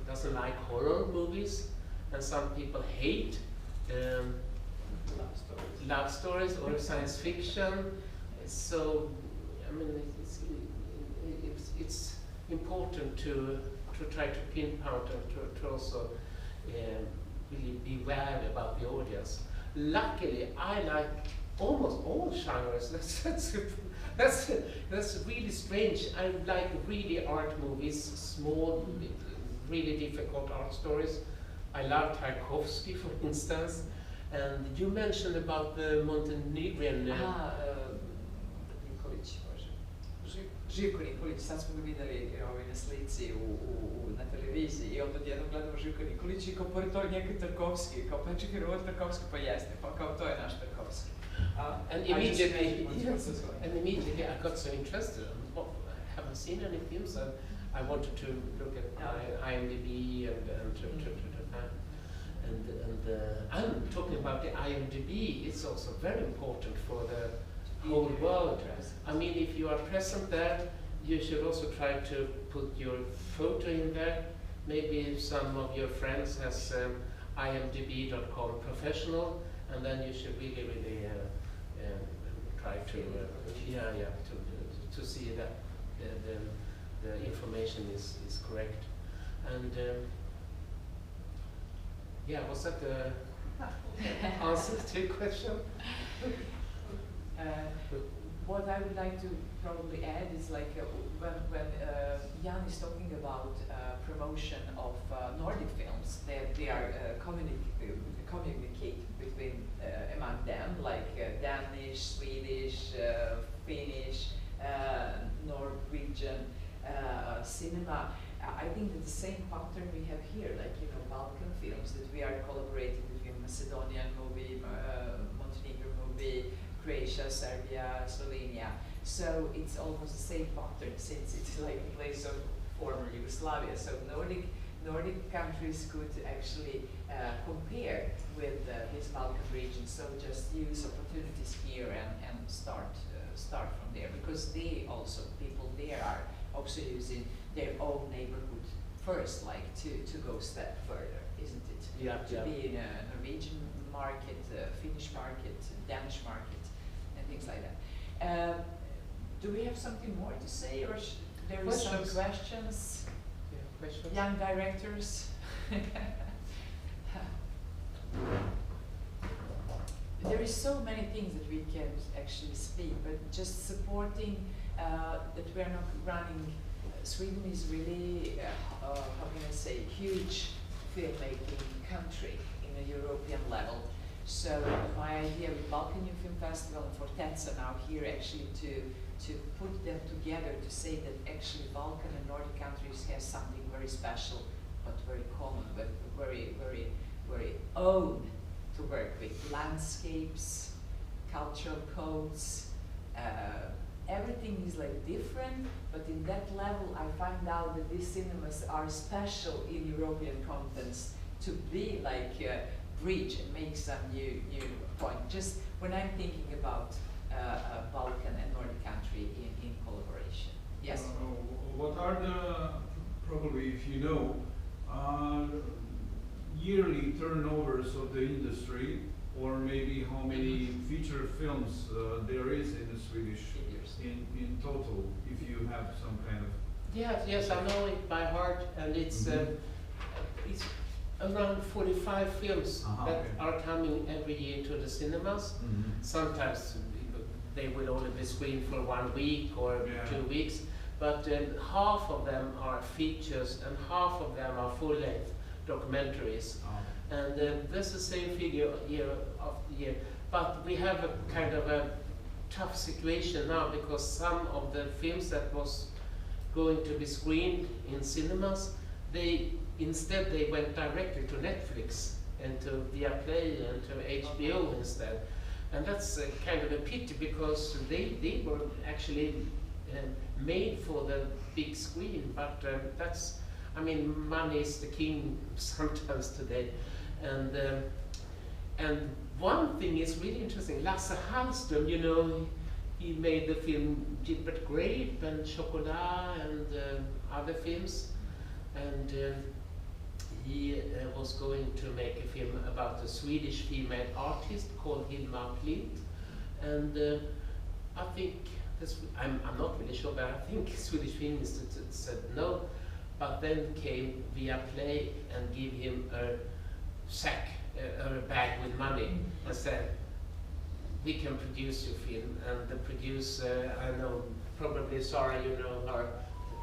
doesn't like horror movies, and some people hate love stories or science fiction. So I mean, it's important to try to pinpoint and to also really be aware about the audience. Luckily, I like almost all genres. That's really strange. I like really art movies, small, really difficult art stories. I love Tchaikovsky, for instance. And you mentioned about the Montenegrin. Živko Nikolić, sad smo ga vidjeli na slici na televiziji i odjednom gledamo Živko Nikolić i kao pored toga njega Tarkovski, kao pa čekaj, ovo je Tarkovski, pa jeste, pa kao to je naš Tarkovski. And immediately I got so interested. I haven't seen any films, and I wanted to look at IMDb and talking about the IMDb, it's also very important for the whole world. I mean, if you are present there, you should also try to put your photo in there. Maybe if some of your friends has imdb.com professional, and then you should really try to see that the information is correct. And was that the answer to your question? What I would like to probably add is when Jan is talking about promotion of Nordic films, they are communicate between among them, like Danish, Swedish, Finnish, Norwegian cinema. I think that the same pattern we have here, like Balkan films, that we are collaborating between Macedonian movie, Montenegro movie, Croatia, Serbia, Slovenia. So it's almost the same pattern, since it's like a place of former Yugoslavia. So Nordic countries could actually compare with this Balkan region. So just use opportunities here and start from there, because people there are also using their own neighborhood first, like to go a step further, isn't it? Yeah. To be in a Norwegian market, Finnish market, Danish market, and things like that. Do we have something more to say, or there is some Questions? questions? Yeah, questions? Young directors. There is so many things that we can actually speak, but just supporting that we are not running. Sweden is really, how can I say, huge filmmaking country in a European level. So my idea with Balkan Youth Film Festival and Fortezza now here actually to put them together to say that actually Balkan and Nordic countries have something very special, but very common, but very own to work with. Landscapes, cultural codes, everything is like different, but in that level I find out that these cinemas are special in European contents to be like a bridge and make some new point. Just when I'm thinking about Balkan and Nordic country in collaboration. Yes? What are the, probably if you know, yearly turnovers of the industry, or maybe how many feature films there is in the Swedish in total, if you have some kind of... Yes, I know it by heart, and it's around 45 films that are coming every year to the cinemas. Sometimes they will only be screened for 1 week or 2 weeks, but half of them are features and half of them are full-length documentaries. And that's the same figure year after year. But we have a kind of a tough situation now, because some of the films that was going to be screened in cinemas, instead they went directly to Netflix and to Viaplay and to HBO instead. And that's kind of a pity, because they were actually made for the big screen, but that's, I mean, money is the king sometimes today. And one thing is really interesting. Lasse Hallström, you know, he made the film Gilbert Grape and Chocolat and other films. And he was going to make a film about a Swedish female artist called Hilma Plint. And I think, I'm not really sure, but I think Swedish Film Institute said no. But then came Viaplay and gave him a sack, a bag with money, and said, we can produce your film. And the producer, I know, probably Sarah, you know her,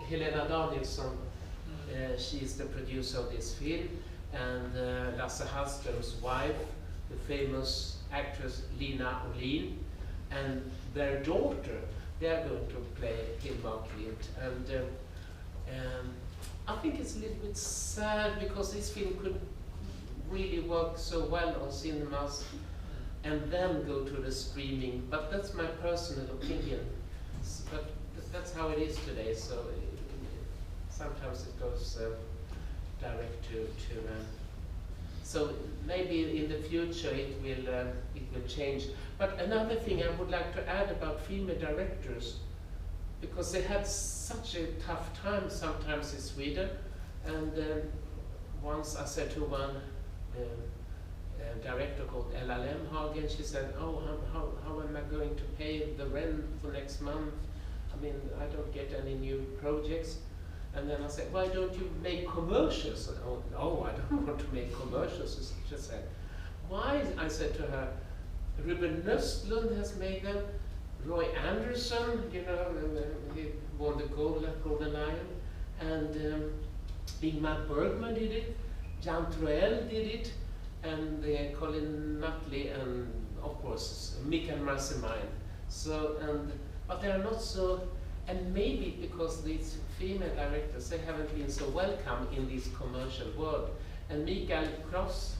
Helena Danielsson, she's the producer of this film, and Lasse Hallström's wife, the famous actress Lina Olin, and their daughter, they are going to play Hilma Klint. And I think it's a little bit sad, because this film could really work so well on cinemas and then go to the streaming, but that's my personal opinion. But that's how it is today, so sometimes it goes direct to so maybe in the future it will change. But another thing I would like to add about female directors, because they had such a tough time sometimes in Sweden, and once I said to one director called Ella Lemhagen, she said, oh, how am I going to pay the rent for next month? I mean, I don't get any new projects. And then I said, why don't you make commercials? Oh, no, I don't want to make commercials. She said, why? I said to her, Ruben Östlund has made them. Roy Andersson, you know, he won the Golden Lion. And Ingmar Bergman did it. Jan Troell did it. And Colin Nutley, and of course, Mikael Marsemein. So, but they are not so, and maybe because these female directors, they haven't been so welcome in this commercial world. And Mikael Cross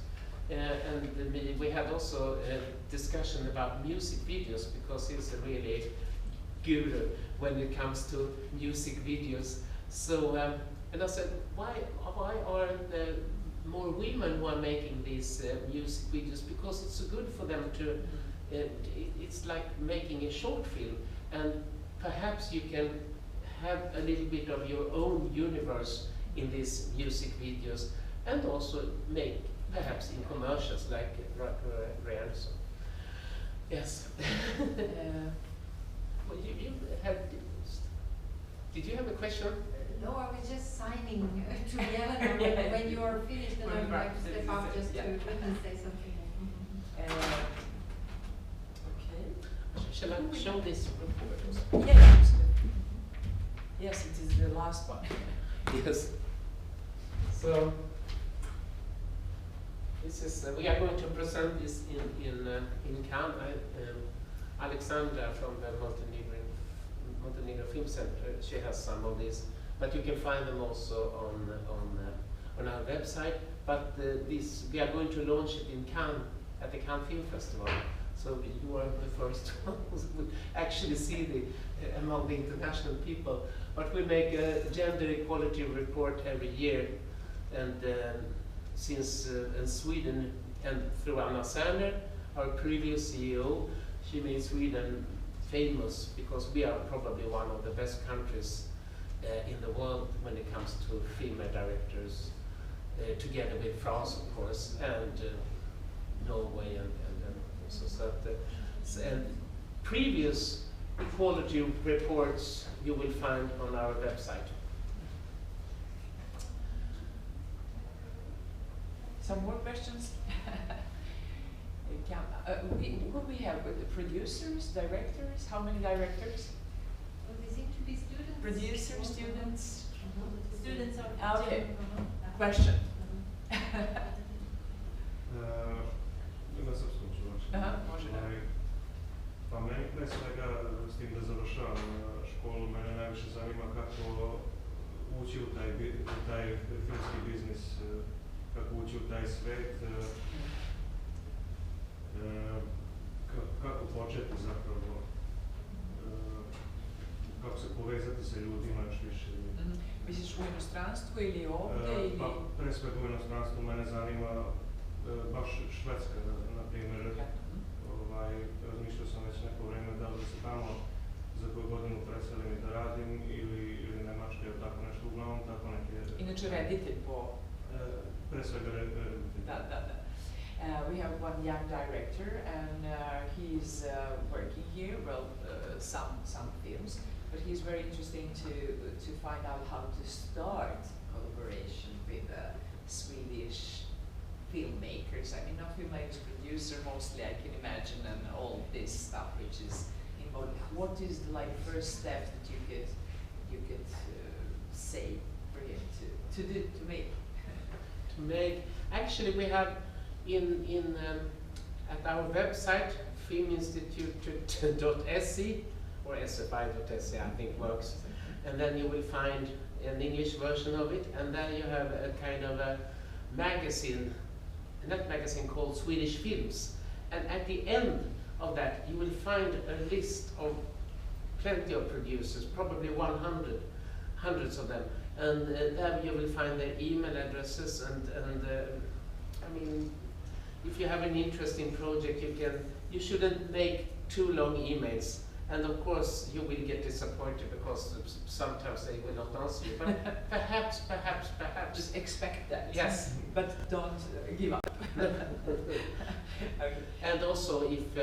and me, we had also a discussion about music videos, because he's a really guru when it comes to music videos. So, and I said, why aren't there more women who are making these music videos? Because it's so good for them to, it's like making a short film, and perhaps you can have a little bit of your own universe in these music videos, and also make perhaps in commercials like Roy Andersson. Yes. Well, you had. Did you have a question? No, I was just signing to Jelena when you are finished, and I'm going to step up just to say something. Okay. Shall I show this report? Yeah, absolutely. Yes, it is the last one. Yes. So this is we are going to present this in Cannes. Alexandra from the Montenegro Film Center, she has some of these, but you can find them also on our website. But this we are going to launch it in Cannes at the Cannes Film Festival. So you are the first ones who actually see the among the international people. But we make a gender equality report every year, and since in Sweden and through Anna Serner, our previous CEO, she made Sweden famous because we are probably one of the best countries in the world when it comes to female directors, together with France, of course, and Norway, and also and previous equality reports you will find on our website. Some more questions? Who we have with the producers, directors? How many directors? Well, they seem to be students. Producers, students? Students are. Okay. Question. Na srpskom ću znači. Aha, može da. Pa meni pre svega, s tim da završavam školu, mene najviše zanima kako ući u taj filmski biznis, kako ući u taj svet, kako početi zapravo, kako se povezati sa ljudima još više. Misliš u inostranstvu ili ovdje? Pa pre svega u inostranstvu mene zanima baš Švedska, na primjer. Razmišljao sam već neko vreme da li se tamo za koju godinu preselim i da radim, ili Nemačka, ili tako nešto, uglavnom tako neke... Inače reditelj po... Pre svega reditelj. Da. We have one young director, and he's working here, well, some films, but he's very interesting to find out how to start collaboration with Swedish filmmakers. I mean, not filmmakers, producer mostly, I can imagine, and all this stuff which is involved. What is the first step that you could say for him to make? To make, actually, we have at our website filminstitute.se or sfi.se, I think works, and then you will find an English version of it, and then you have a kind of a magazine, a net magazine called Swedish Films, and at the end of that you will find a list of plenty of producers, probably hundreds of them, and there you will find their email addresses, and I mean, if you have an interesting project, you shouldn't make too long emails, and of course you will get disappointed because sometimes they will not answer you, but perhaps. Just expect that. Yes. But don't give up. Okay. And also if,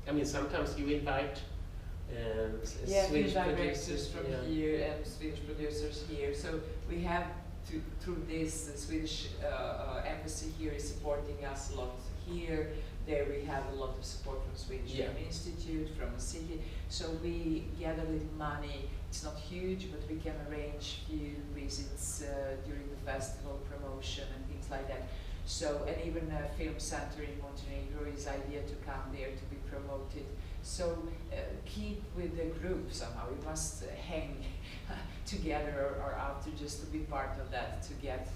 I mean, sometimes you invite Swedish directors from yeah. here and Swedish producers here. So we have through this, the Swedish embassy here is supporting us a lot here. There we have a lot of support from Swedish Film Institute, from the city. So we get a little money. It's not huge, but we can arrange few visits during the festival promotion and things like that. So, and even a film center in Montenegro is idea to come there to be promoted. So keep with the group somehow. We must hang together or after just to be part of that, to get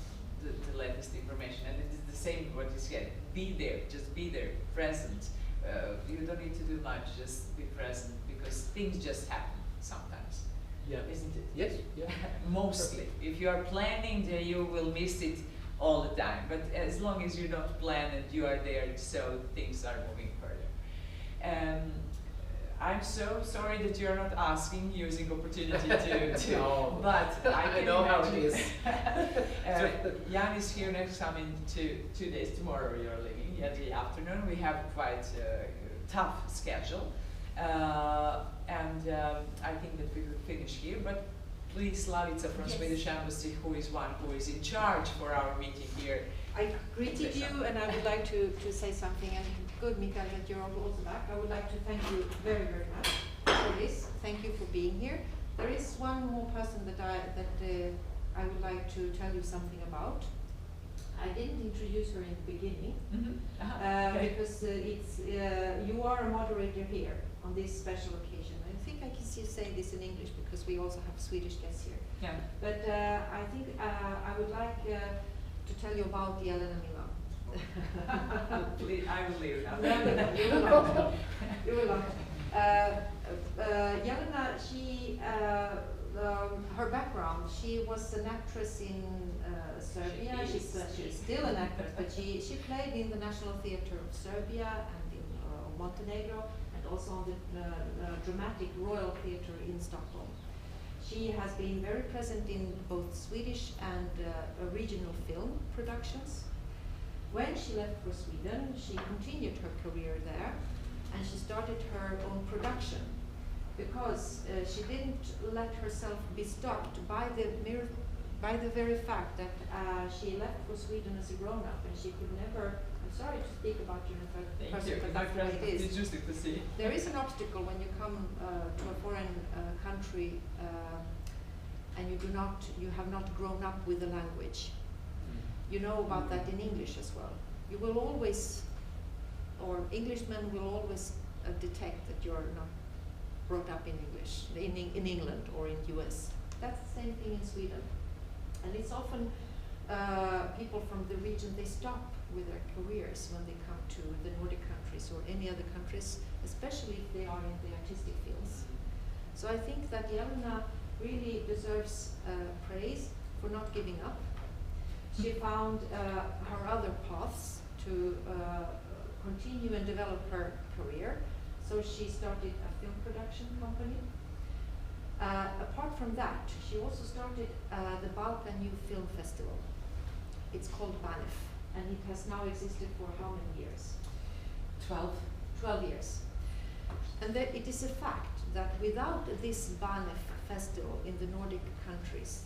the latest information. And it is the same what you said. Be there, just be there, present. You don't need to do much, just be present, because things just happen sometimes. Yeah. Isn't it? Yes. Yeah. Mostly. If you are planning, then you will miss it all the time. But as long as you don't plan and you are there, so things are moving further. I'm so sorry that you are not asking, using opportunity to No. but I can know how it imagine. is. Jan is here next time in 2 days. Tomorrow you're leaving in the afternoon. We have quite a tough schedule. I think that we will finish here, but please, Slavica from Swedish Embassy, who is in charge for our meeting here. I greeted you, and I would like to say something. And good, Mikael, that you're also back. I would like to thank you very, very much for this. Thank you for being here. There is one more person that I would like to tell you something about. I didn't introduce her in the beginning because you are a moderator here on this special occasion. I think I can say this in English because we also have Swedish guests here. Yeah. But I think I would like to tell you about Jelena Mila. Please, I will leave now. No, you will not. You will not. Jelena, her background, she was an actress in Serbia. She's still an actress, but she played in the National Theatre of Serbia and in Montenegro, and also on the Dramatic Royal Theatre in Stockholm. She has been very present in both Swedish and regional film productions. When she left for Sweden, she continued her career there, and she started her own production because she didn't let herself be stopped by the very fact that she left for Sweden as a grown-up, and she could never. I'm sorry to speak about you in the third person, but that's the way it is. It's just to see. There is an obstacle when you come to a foreign country and you have not grown up with the language. You know about that in English as well. You will always, or Englishmen will always detect that you're not brought up in English, in England or in US. That's the same thing in Sweden. And it's often people from the region, they stop with their careers when they come to the Nordic countries or any other countries, especially if they are in the artistic fields. So I think that Jelena really deserves praise for not giving up. She found her other paths to continue and develop her career. So she started a film production company. Apart from that, she also started the Balkan Youth Film Festival. It's called BANF, and it has now existed for how many years? 12 years. And it is a fact that without this BANF festival in the Nordic countries,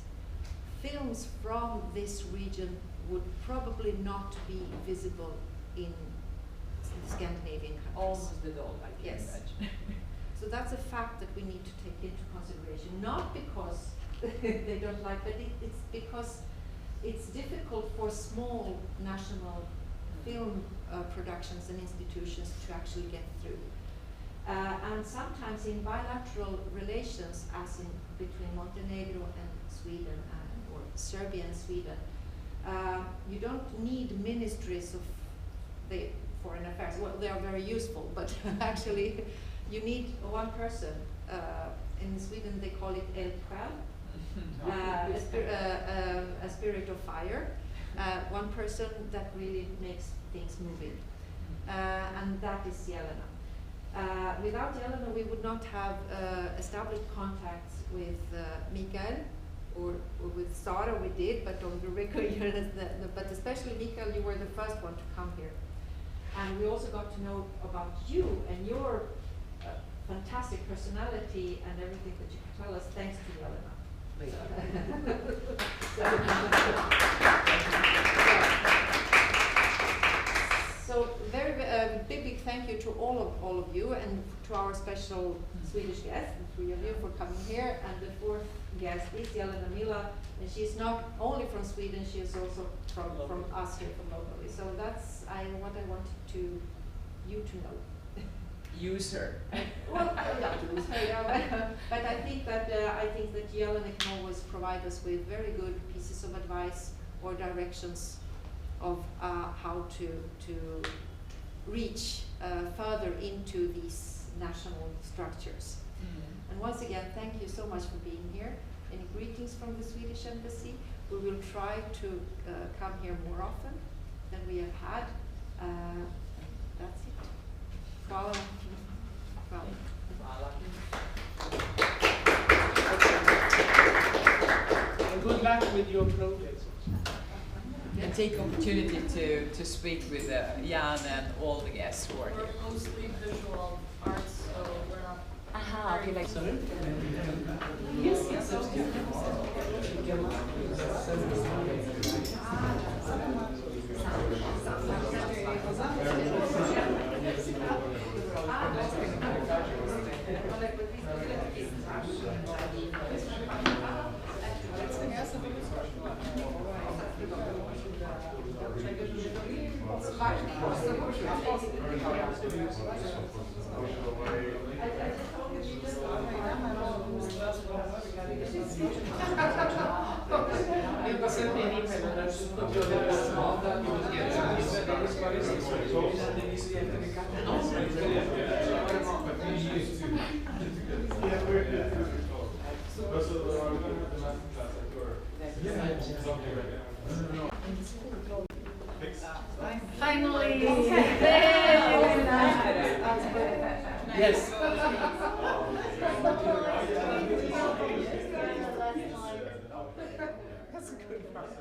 films from this region would probably not be visible in the Scandinavian countries. Almost at all, I can imagine. So that's a fact that we need to take into consideration, not because they don't like, but it's because it's difficult for small national film productions and institutions to actually get through. And sometimes in bilateral relations, as in between Montenegro and Sweden, or Serbia and Sweden, you don't need ministries of the foreign affairs. Well, they are very useful, but actually you need one person. In Sweden they call it eldsjäl, a spirit of fire. One person that really makes things moving. And that is Jelena. Without Jelena, we would not have established contacts with Mikael or with Sara. We did, but on the regular, but especially Mikael, you were the first one to come here. And we also got to know about you and your fantastic personality and everything that you can tell us, thanks to Jelena. So very big thank you to all of you, and to our special Swedish guest, the three of you, for coming here. And the fourth guest is Jelena Mila, and she's not only from Sweden, she is also from us here, from locally. So that's what I wanted you to know. Use her. Well, not use her, yeah, but I think that Jelena can always provide us with very good pieces of advice or directions of how to reach further into these national structures. Mm-hmm. And once again, thank you so much for being here. Any greetings from the Swedish Embassy? We will try to come here more often than we have had. That's it. Hvala. And good luck with your projects. And take opportunity to speak with Jan and all the guests who are here. We're mostly visual arts so we're not. Aha, okay, like Sorry? Yes, yes, You'll send me an email and I'll just put your address and all that. You will get some Finally! Yes. That's a good one.